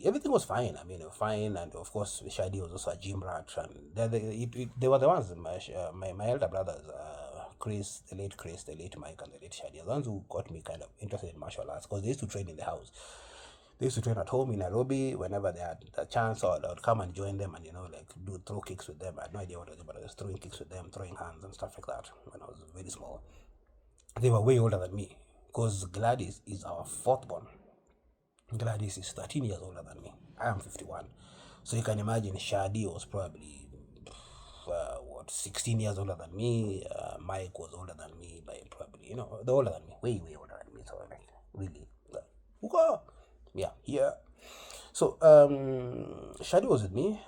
Everything was fine. Fine, and of course, Shadi was also a gym rat, and they were the ones. My elder brothers, Chris, the late Mike, and the late Shadi, the ones who got me kind of interested in martial arts, because they used to train in the house. They used to train at home in Nairobi. Whenever they had a chance, or I would come and join them, and throw kicks with them. I had no idea what it was, but I was throwing kicks with them, throwing hands and stuff like that when I was very small. They were way older than me, because Gladys is our fourth born. Gladys is 13 years older than me. I am 51. So you can imagine Shadi was probably 16 years older than me. Mike was older than me by probably, they're older than me, way older than me. So like, really, yeah. So Shadi was with me.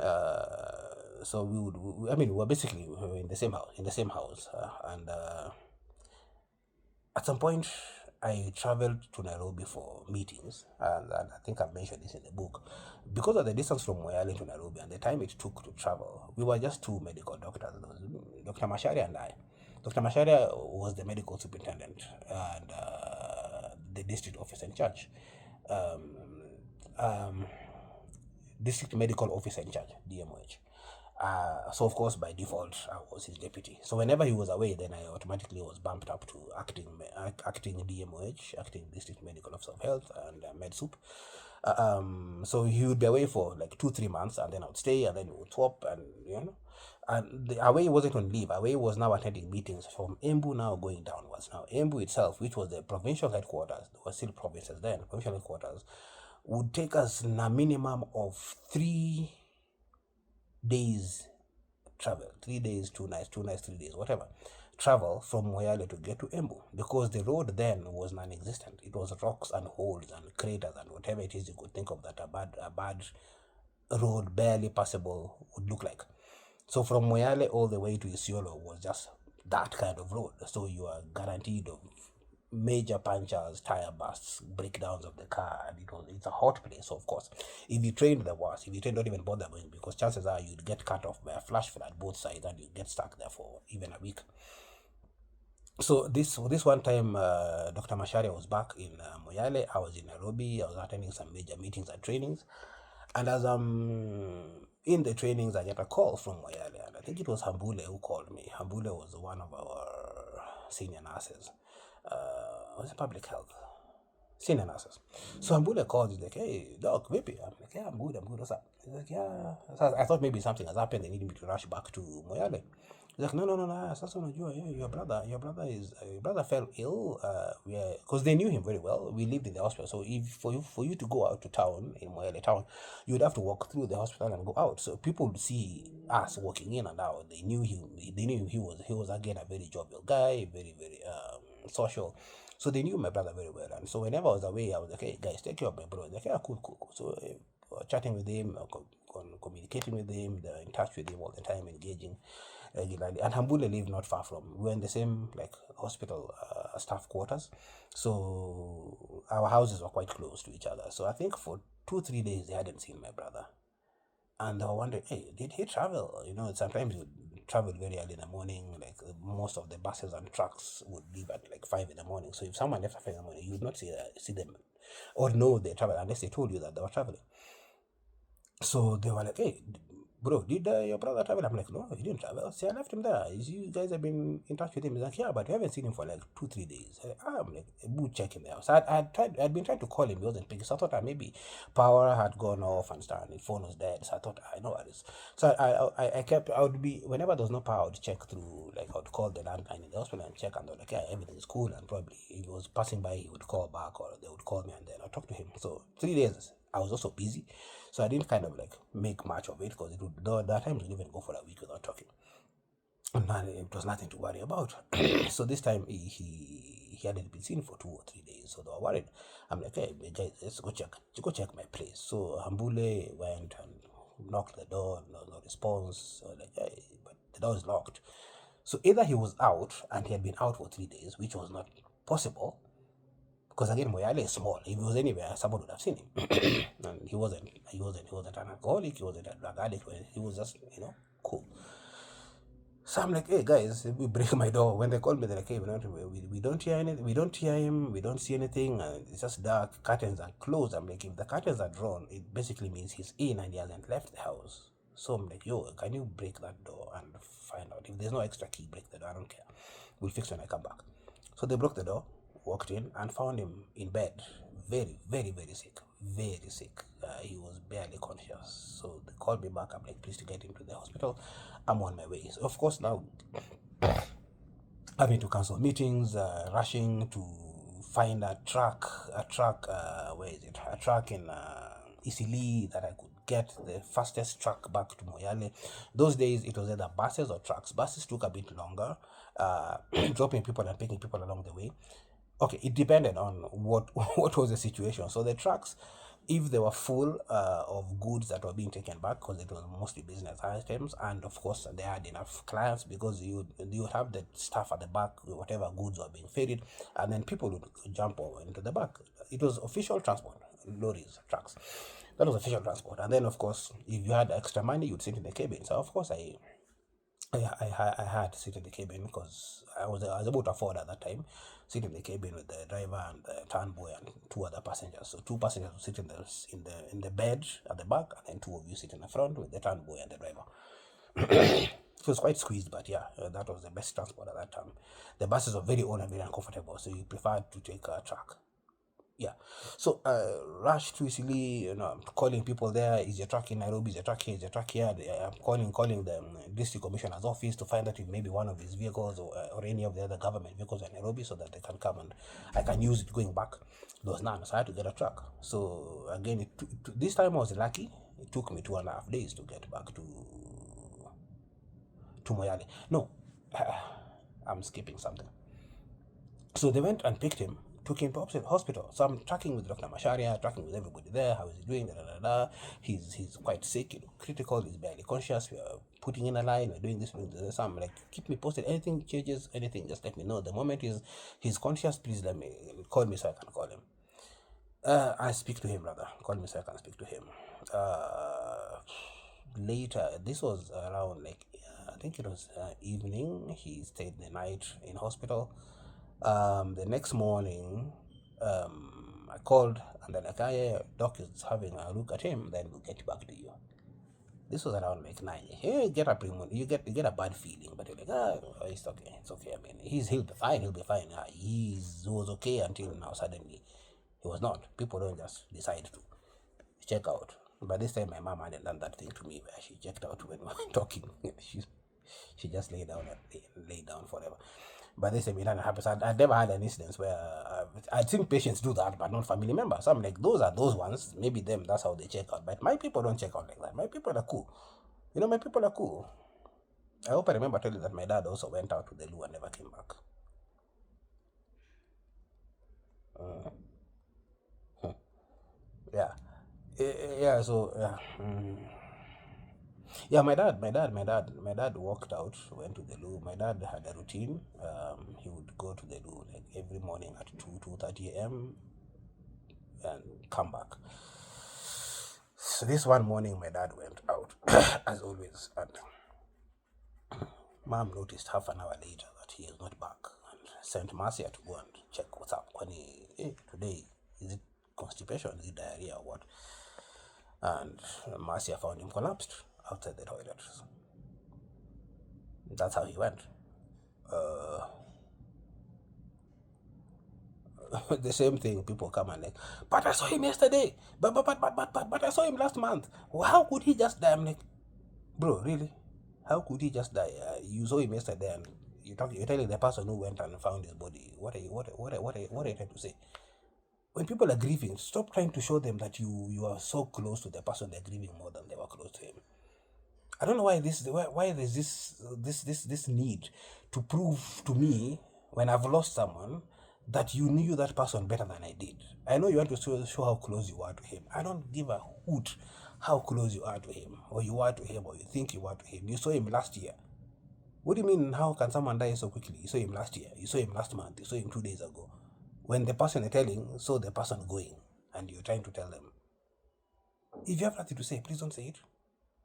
So we were basically in the same house, and at some point, I traveled to Nairobi for meetings, and I think I've mentioned this in the book. Because of the distance from Moyale to Nairobi and the time it took to travel, we were just two medical doctors, Dr. Macharia and I. Dr. Macharia was the medical superintendent and the district officer in charge. District medical officer in charge, DMOH. So of course, by default, I was his deputy. So whenever he was away, then I automatically was bumped up to acting DMOH, acting district medical officer of health, and med sup. So he would be away for like 2 3 months, and then I would stay, and then we would swap, and and the away wasn't on leave. Away was now attending meetings from Embu, now going downwards. Now Embu itself, which was the provincial headquarters, there were still provinces then, provincial headquarters, would take us in a minimum of 3 days travel, 3 days, 2 nights, 2 nights, 3 days, whatever. Travel from Moyale to get to Embu, because the road then was non-existent. It was rocks and holes and craters and whatever it is you could think of that a bad road, barely passable, would look like. So from Moyale all the way to Isiolo was just that kind of road. So you are guaranteed of major punctures, tire busts, breakdowns of the car, and it's a hot place. So of course, if you train, the worst. If you train, don't even bother going, because chances are you'd get cut off by a flash flood both sides, and you get stuck there for even a week. So this one time, Dr. Masharia was back in Moyale. I was in Nairobi. I was attending some major meetings and trainings, and as I'm in the trainings, I get a call from Moyale, and I think it was Hambule who called me. Hambule was one of our senior nurses. Was it public health? Senior nurses. So Hambule called. He's like, "Hey, doc, maybe." I'm like, "Yeah, I'm good. What's up?" He's like, "Yeah." So I thought maybe something has happened. They need me to rush back to Moyale. He's like, no. Sasa unajua, your brother fell ill. Because they knew him very well. We lived in the hospital. So if for you to go out to town in Moyale town, you would have to walk through the hospital and go out. So people would see us walking in and out. They knew him. They knew he was again a very jovial guy, very social. So they knew my brother very well. And so whenever I was away, I was like, "Hey guys, take care of my brother." Like, "Yeah, cool. So chatting with him, communicating with him, they're in touch with him all the time, engaging regularly. And Hambule lived not far from. We were in the same like hospital staff quarters, so our houses were quite close to each other. So I think for 2 3 days they hadn't seen my brother, and they were wondering, "Hey, did he travel?" Sometimes he would travel very early in the morning. Like most of the buses and trucks would leave at like 5 in the morning. So if someone left at 5 in the morning, you would not see them or know they travel unless they told you that they were traveling. So they were like, "Hey, bro, did your brother travel?" I'm like, "No, he didn't travel. See, I left him there. You guys have been in touch with him." He's like, "Yeah, but we haven't seen him for like 2 3 days." I'm like, "We'll check him there." So I'd been trying to call him. He wasn't picking. So I thought that maybe power had gone off and stuff, and his phone was dead. So I thought, I know what it is. So I would be, whenever there was no power, I would check through, like I would call the landline in the hospital and check, and they're like, "Yeah, everything is cool." And probably if he was passing by, he would call back, or they would call me, and then I'd talk to him. So 3 days, I was also busy. So I didn't kind of like make much of it, because that time we even go for a week without talking. And it was nothing to worry about. So this time he hadn't been seen for 2 or 3 days, so they were worried. I'm like, "Hey guys, let's go check my place." So Hambule went and knocked the door, no response. So like, "Hey, but the door is locked." So either he was out and he had been out for 3 days, which was not possible, because again, Moyale is small. If he was anywhere, someone would have seen him. And he wasn't an alcoholic, he wasn't a drug addict, he was just, cool. So I'm like, "Hey guys, we break my door." When they called me, they're like, "Hey, we don't hear anything, we don't hear him, we don't see anything, and it's just dark, curtains are closed." I'm like, "If the curtains are drawn, it basically means he's in and he hasn't left the house." So I'm like, "Yo, can you break that door and find out? If there's no extra key, break the door, I don't care. We'll fix when I come back." So they broke the door, walked in, and found him in bed, very, very, very sick, very sick. He was barely conscious. So they called me back. I'm like, "Please to get him to the hospital. I'm on my way." So of course now, having to cancel meetings, rushing to find a truck, where is it? A truck in Isili that I could get the fastest truck back to Moyale. Those days it was either buses or trucks. Buses took a bit longer, dropping people and picking people along the way. Okay, it depended on what what was the situation. So the trucks, if they were full of goods that were being taken back, because it was mostly business items, and of course they had enough clients, because you would have the staff at the back, whatever goods were being ferried, and then people would jump over into the back. It was official transport, lorries, trucks. That was official transport. And then of course, if you had extra money, you'd sit in the cabin. So of course I had to sit in the cabin, because I was able to afford at that time, sit in the cabin with the driver and the turn boy and two other passengers. So two passengers would sit in the bed at the back, and then two of you sit in the front with the turn boy and the driver. It was quite squeezed, but yeah, that was the best transport at that time. The buses were very old and very uncomfortable, so you preferred to take a truck. Yeah. So rushed to Sili, I'm calling people there. Is your truck in Nairobi? Is your truck here? Is your truck here? I'm calling the district commissioner's office to find out if maybe one of his vehicles or any of the other government vehicles are in Nairobi, so that they can come and I can use it going back. There was none, so I had to get a truck. So again, this time I was lucky. It took me 2.5 days to get back to Moyale. No, I'm skipping something. So they went and picked him, took him to hospital. So I'm tracking with Dr. Masharia, tracking with everybody there. How is he doing? Da, da, da, da. He's quite sick, critical. He's barely conscious. We are putting in a line. We're doing this. We're doing this. I'm like, keep me posted. Anything changes, anything, just let me know. The moment he's conscious, please let me call me so I can call him. I speak to him rather. Call me so I can speak to him. Later, this was around I think it was evening. He stayed the night in hospital. The next morning, I called and they're like, yeah, doc is having a look at him, then we'll get back to you. This was around 9. You get you get a bad feeling, but you're like, it's okay, it's okay. I mean, he'll be fine, he'll be fine. He was okay until now. Suddenly, he was not. People don't just decide to check out. By this time, my mom hadn't done that thing to me where she checked out when we were talking. she just lay down forever. But this time it hadn't happened. So I'd never had an instance where I'd seen patients do that, but not family members. So I'm like, those are those ones. Maybe them, that's how they check out. But my people don't check out like that. My people are cool. My people are cool. I hope I remember telling you that my dad also went out to the loo and never came back. Yeah. Yeah, so, yeah. Yeah, my dad walked out, went to the loo. My dad had a routine. He would go to the loo like every morning at 2:30 a.m. and come back. So this one morning, my dad went out as always, and mom noticed half an hour later that he is not back and sent Marcia to go and check what's up. Today, is it constipation? Is it diarrhea or what? And Marcia found him collapsed outside the toilet. That's how he went. The same thing, people come and like, but I saw him yesterday, but I saw him last month. How could he just die? I'm like, bro, really? How could he just die? You saw him yesterday and you're telling the person who went and found his body. What are you trying to say? When people are grieving, stop trying to show them that you are so close to the person they're grieving more than they were close to him. I don't know why there's this need to prove to me when I've lost someone that you knew that person better than I did. I know you want to show how close you are to him. I don't give a hoot how close you are to him, or you are to him, or you think you are to him. You saw him last year. What do you mean, how can someone die so quickly? You saw him last year, you saw him last month, you saw him 2 days ago. When the person is telling, so the person going, and you're trying to tell them. If you have nothing to say, please don't say it.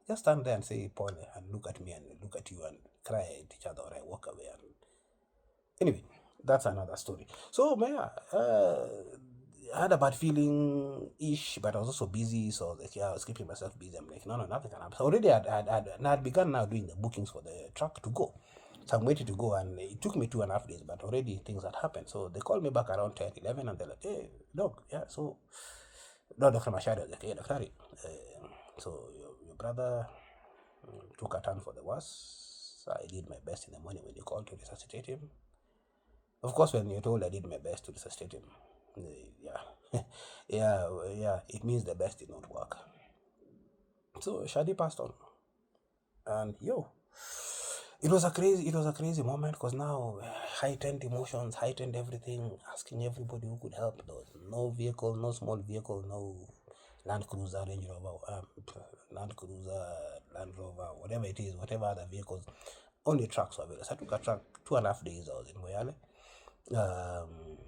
Just stand there and say Paul and look at me and look at you and cry at each other, or I walk away. And anyway, that's another story. So yeah, I had a bad feeling ish, but I was also busy, so I was keeping myself busy. I'm like, no, nothing can happen. So already I'd begun now doing the bookings for the truck to go. So I'm waiting to go, and it took me 2.5 days, but already things had happened. So they called me back around 10, 11, and they're like, hey, doc, yeah, so no, Dr. Mashari was like, hey, Dr. So your brother took a turn for the worse. I did my best in the morning when you called to resuscitate him. Of course, when you're told I did my best to resuscitate him, yeah, it means the best did not work. So Shadi passed on, and it was a crazy moment, because now heightened emotions, heightened everything, asking everybody who could help. There was no vehicle, no small vehicle, no Land Cruiser, Range Rover, Land Rover, whatever it is, whatever other vehicles, only trucks were available. So I took a truck. 2.5 days I was in Moyale.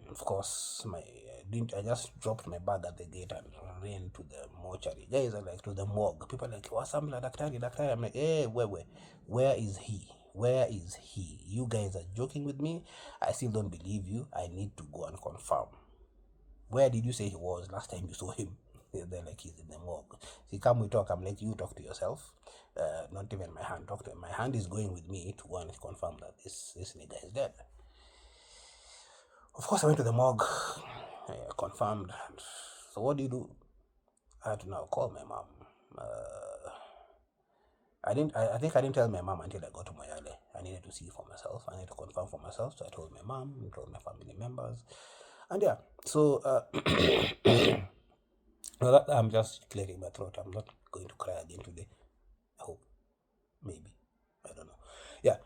Of course, I just dropped my bag at the gate and ran to the mortuary. Guys are like, to the morgue. People are like, what's up, Daktari? I'm like, hey, where is he? Where is he? You guys are joking with me. I still don't believe you. I need to go and confirm. Where did you say he was last time you saw him? They're like, he's in the morgue. See, come we talk. I'm like, you talk to yourself. Not even my hand. Talk to him. My hand is going with me to go and confirm that this nigga is dead. Of course, I went to the morgue. confirmed. So what do you do? I had to now call my mom. Uh, I think I didn't tell my mom until I got to Moyale. I needed to see for myself. I needed to confirm for myself. So I told my mom, told my family members, and yeah. So no, that I'm just clearing my throat. I'm not going to cry again today. I hope, maybe, I don't know. Yeah.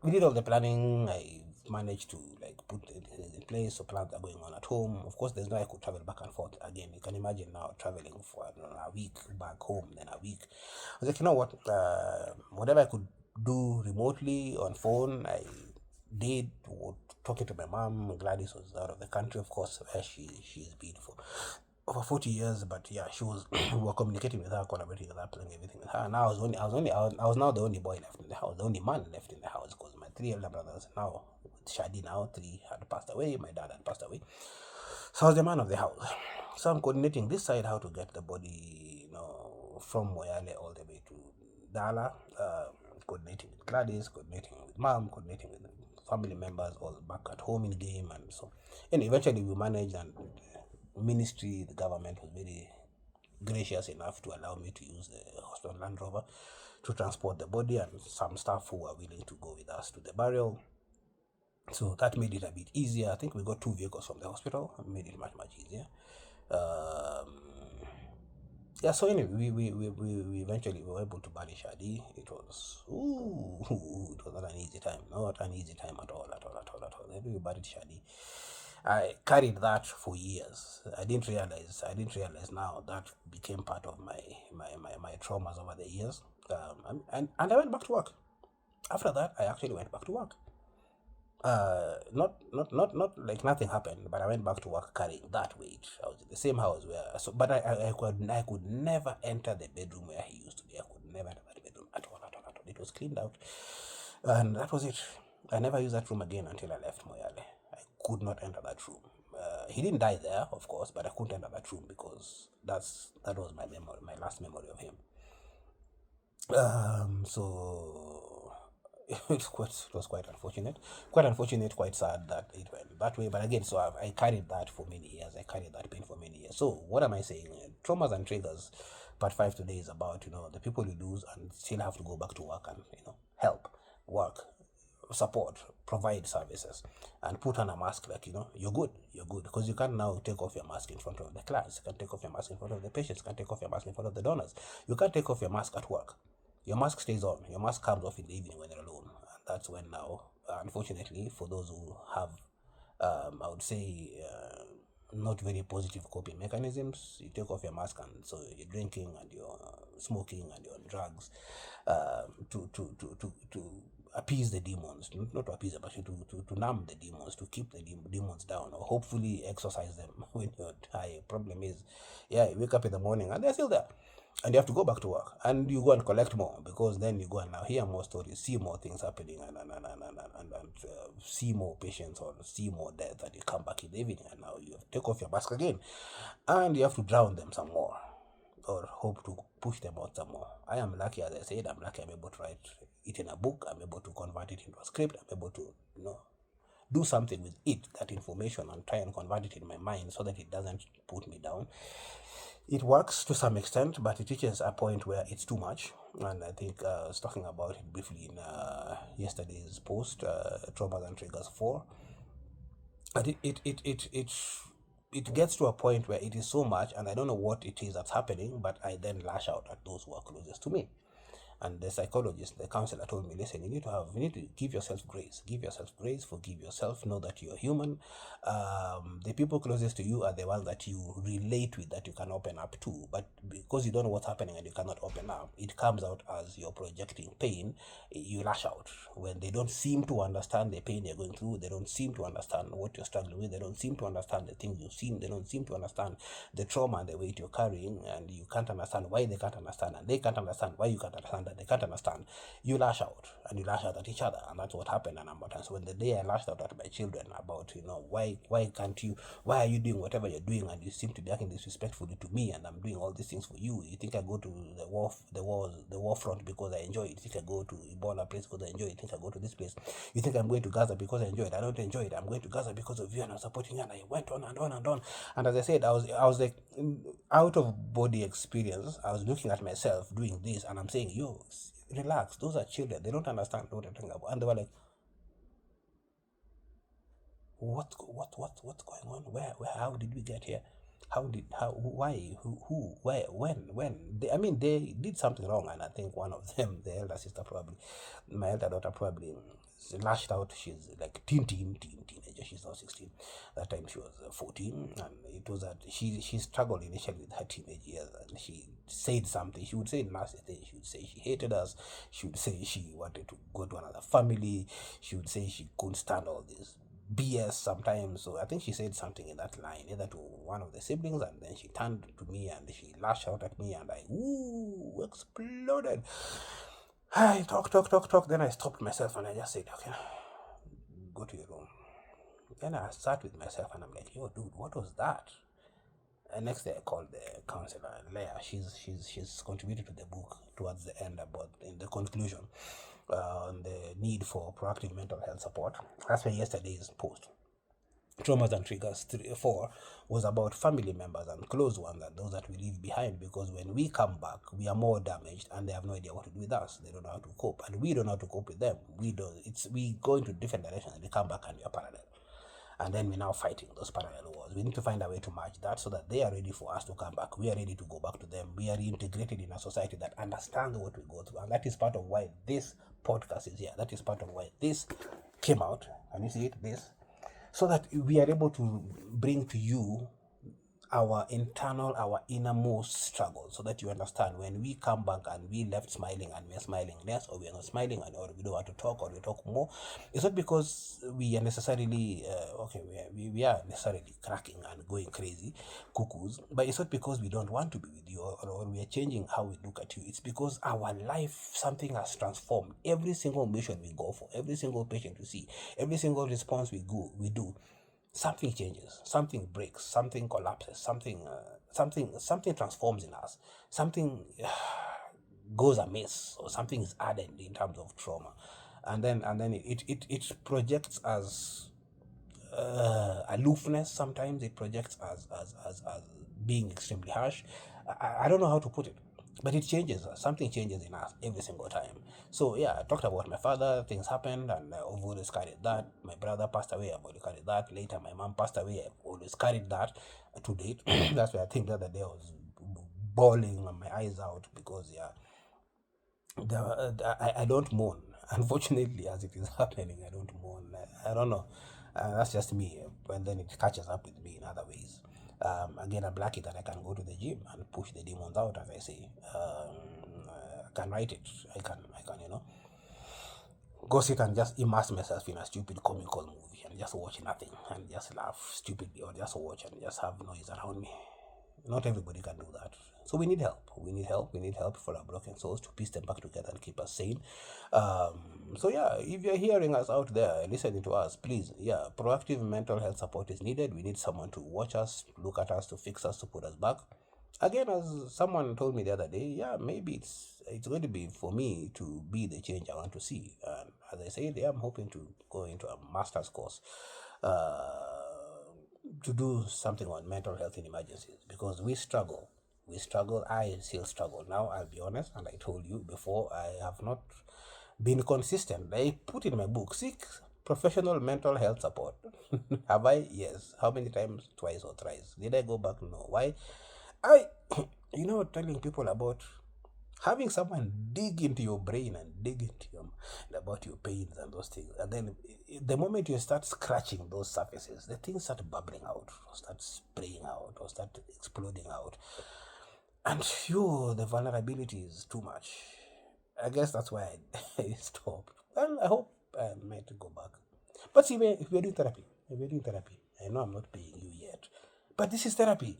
We did all the planning. I managed to like put it in place, so plans are going on at home. Of course, there's no I could travel back and forth again. You can imagine now traveling for a week back home, then a week. I was like, you know what? Whatever I could do remotely on phone, I did. Talking to my mom. Gladys was out of the country, of course. She's beautiful. Over 40 years, but yeah, she was. We were communicating with her, collaborating with her, playing everything with her. And now I was now the only boy left in the house, the only man left in the house, because my three elder brothers now, with Shadi now, three had passed away. My dad had passed away, so I was the man of the house. So I'm coordinating this side how to get the body, from Moyale all the way to Dala, coordinating with Gladys, coordinating with mom, coordinating with family members all back at home in game, and so. And eventually we managed, and ministry, the government was very gracious enough to allow me to use the hospital Land Rover to transport the body, and some staff who were willing to go with us to the burial. So that made it a bit easier. I think we got 2 vehicles from the hospital and made it much easier. Yeah, so anyway, we eventually were able to bury Shadi. It was it was not an easy time, not an easy time at all. Then we buried Shadi. I carried that for years. I didn't realize now that became part of my traumas over the years. And I went back to work. After that, I actually went back to work. Not like nothing happened, but I went back to work carrying that weight. I was in the same house but I could never enter the bedroom where he used to be. I could never enter that bedroom at all. It was cleaned out, and that was it. I never used that room again until I left Moyale. I could not enter that room. He didn't die there, of course, but I couldn't enter that room because that was my memory, my last memory of him. So it was quite unfortunate, quite sad that it went that way. But again, so I carried that for many years. I carried that pain for many years. So what am I saying? Traumas and triggers. Part 5 today is about the people you lose and still have to go back to work and help, work, support, provide services, and put on a mask like you're good, because you can't now take off your mask in front of the class. You can't take off your mask in front of the patients. You can't take off your mask in front of the donors. You can't take off your mask at work. Your mask stays on. Your mask comes off in the evening when you're alone, and that's when now, unfortunately, for those who have, I would say, not very positive coping mechanisms, you take off your mask, and so you're drinking and you're smoking and you're on drugs, to appease the demons, not to appease them, but to numb the demons, to keep the demons down, or hopefully exorcise them when you're high. Problem is, you wake up in the morning and they're still there. And you have to go back to work, and you go and collect more, because then you go and now hear more stories, see more things happening, and see more patients or see more death, and you come back in the evening and now you take off your mask again, and you have to drown them some more, or hope to push them out some more. I am lucky, as I said, I'm able to write it in a book. I'm able to convert it into a script. I'm able to do something with it, that information, and try and convert it in my mind so that it doesn't put me down. It works to some extent, but it reaches a point where it's too much. And I think I was talking about it briefly in yesterday's post, Traumas and Triggers 4. But it gets to a point where it is so much, and I don't know what it is that's happening, but I then lash out at those who are closest to me. And the psychologist, the counselor told me, listen, you need to give yourself grace. Give yourself grace, forgive yourself, know that you're human. The people closest to you are the ones that you relate with, that you can open up to. But because you don't know what's happening and you cannot open up, it comes out as you're projecting pain. You lash out when they don't seem to understand the pain you're going through. They don't seem to understand what you're struggling with. They don't seem to understand the things you've seen. They don't seem to understand the trauma and the weight you're carrying, and you can't understand why they can't understand, and they can't understand why you can't understand, that they can't understand. You lash out, and you lash out at each other, and that's what happened a number of times. So when the day I lashed out at my children about, why are you doing whatever you're doing, and you seem to be acting disrespectfully to me, and I'm doing all these things for you. You think I go to the war front because I enjoy it? You think I go to Ebola place because I enjoy it? You think I go to this place? You think I'm going to Gaza because I enjoy it? I don't enjoy it. I'm going to Gaza because of you, and I'm supporting you. And I went on and on and on. And as I said, I was like, out of body experience. I was looking at myself doing this, and I'm saying, yo, relax. Those are children. They don't understand what I'm talking about. And they were like, what's going on? Where, how did we get here? Why, who, where, when? They did something wrong, and I think one of them, the elder sister probably, my elder daughter probably lashed out. She's like teenager. She's now 16. That time she was 14, and it was that she struggled initially with her teenage years, and she said something. She would say nasty things. She would say she hated us. She would say she wanted to go to another family. She would say she couldn't stand all this BS sometimes. So I think she said something in that line, either to one of the siblings, and then she turned to me and she lashed out at me, and I exploded. I talk. Then I stopped myself and I just said, okay, go to your room. Then I sat with myself and I'm like, yo, dude, what was that? And next day I called the counselor, Leah. She's contributed to the book towards the end, about in the conclusion, on the need for proactive mental health support. That's why yesterday's post, Traumas and Triggers 4, was about family members and close ones, and those that we leave behind, because when we come back, we are more damaged and they have no idea what to do with us. They don't know how to cope, and we don't know how to cope with them. We go into different directions, and we come back and we are parallel. And then we're now fighting those parallel wars. We need to find a way to match that so that they are ready for us to come back. We are ready to go back to them. We are reintegrated in a society that understands what we go through. And that is part of why this podcast is here. That is part of why this came out. And you see it, this. So that we are able to bring to you our innermost struggle, so that you understand when we come back and we left smiling and we're smiling less, or we're not smiling, and or we don't want to talk, or we talk more. It's not because we are necessarily we are necessarily cracking and going crazy cuckoos, but it's not because we don't want to be with you, or we are changing how we look at you. It's because our life, something has transformed. Every single mission we go for, every single patient we see, every single response we do, something changes, something breaks, something collapses, something transforms in us, something goes amiss, or something is added in terms of trauma, and then it projects as aloofness. Sometimes it projects as being extremely harsh. I don't know how to put it, but it changes us. Something changes in us every single time. So yeah, I talked about my father. Things happened, and I've always carried that. My brother passed away. I've always carried that. Later, my mom passed away. I've always carried that to date. That's why I think the other day I was bawling my eyes out, because I don't mourn. Unfortunately, as it is happening, I don't mourn. I don't know. That's just me. And then it catches up with me in other ways. Again, I'm lucky that I can go to the gym and push the demons out, as I say. I can write it. I can, go sit and just immerse myself in a stupid comical movie and just watch nothing and just laugh stupidly, or just watch and just have noise around me. Not everybody can do that. So we need help. We need help for our broken souls, to piece them back together and keep us sane. So yeah, if you're hearing us out there, listening to us, please, proactive mental health support is needed. We need someone to watch us, look at us, to fix us, to put us back. Again, as someone told me the other day, maybe it's going to be for me to be the change I want to see. And as I said, I'm hoping to go into a master's course to do something on mental health in emergencies, because we struggle. I still struggle. Now, I'll be honest, and I told you before, I have not been consistent. I put in my book, seek professional mental health support. Have I? Yes. How many times? Twice or thrice. Did I go back? No. Why? Telling people about having someone dig into your brain and dig into your about your pains and those things, and then the moment you start scratching those surfaces, the things start bubbling out, or start spraying out, or start exploding out, and the vulnerability is too much. I guess that's why I stopped. Well, I hope I might go back. But see, if we're doing therapy, I know I'm not paying you yet, but this is therapy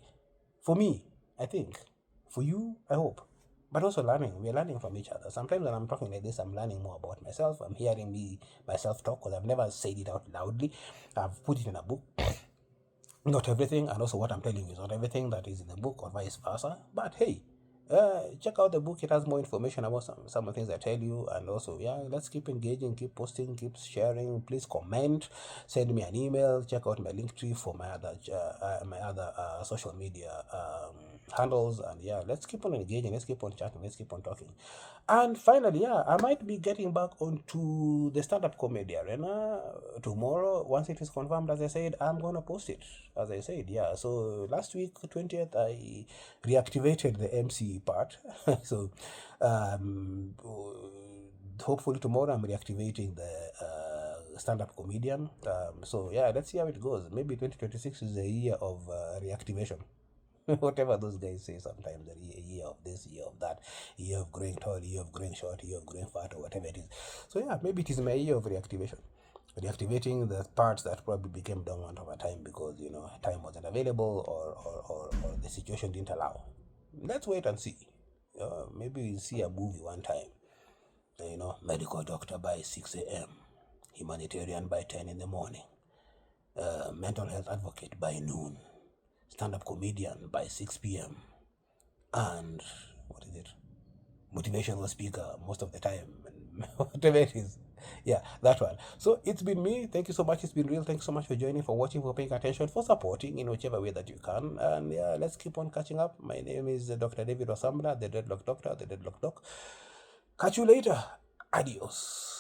for me, I think. For you, I hope. but also learning. We're learning from each other. Sometimes when I'm talking like this, I'm learning more about myself. I'm hearing myself talk because I've never said it out loudly. I've put it in a book. Not everything, and also what I'm telling you is not everything that is in the book, or vice versa. But hey, check out the book. It has more information about some of the things I tell you. And also, yeah, let's keep engaging, keep posting, keep sharing. Please comment, send me an email. Check out my link tree for my other social media handles. And yeah, let's keep on engaging, let's keep on chatting, let's keep on talking. And finally, yeah, I might be getting back onto the stand-up comedy arena tomorrow. Once it is confirmed, as I said, I'm gonna post it. As I said, yeah. So last week, 20th, I reactivated the MC part. So hopefully tomorrow I'm reactivating the stand-up comedian. So yeah, let's see how it goes. Maybe 2026 is a year of reactivation. Whatever those guys say sometimes, a year of this, year of that, year of growing tall, year of growing short, year of growing fat, or whatever it is. So yeah, maybe it is my year of reactivation. Reactivating the parts that probably became dormant over time because time wasn't available, or the situation didn't allow. Let's wait and see. Maybe we'll see a movie one time. Medical doctor by 6 a.m., humanitarian by 10 in the morning, mental health advocate by noon, stand-up comedian by 6 p.m., and what is it? Motivational speaker most of the time, and whatever it is. Yeah, that one. So it's been me. Thank you so much. It's been real. Thank you so much for joining, for watching, for paying attention, for supporting in whichever way that you can. And yeah, let's keep on catching up. My name is Dr. David Osambra, the Deadlock Doctor, the Deadlock Doc. Catch you later. Adios.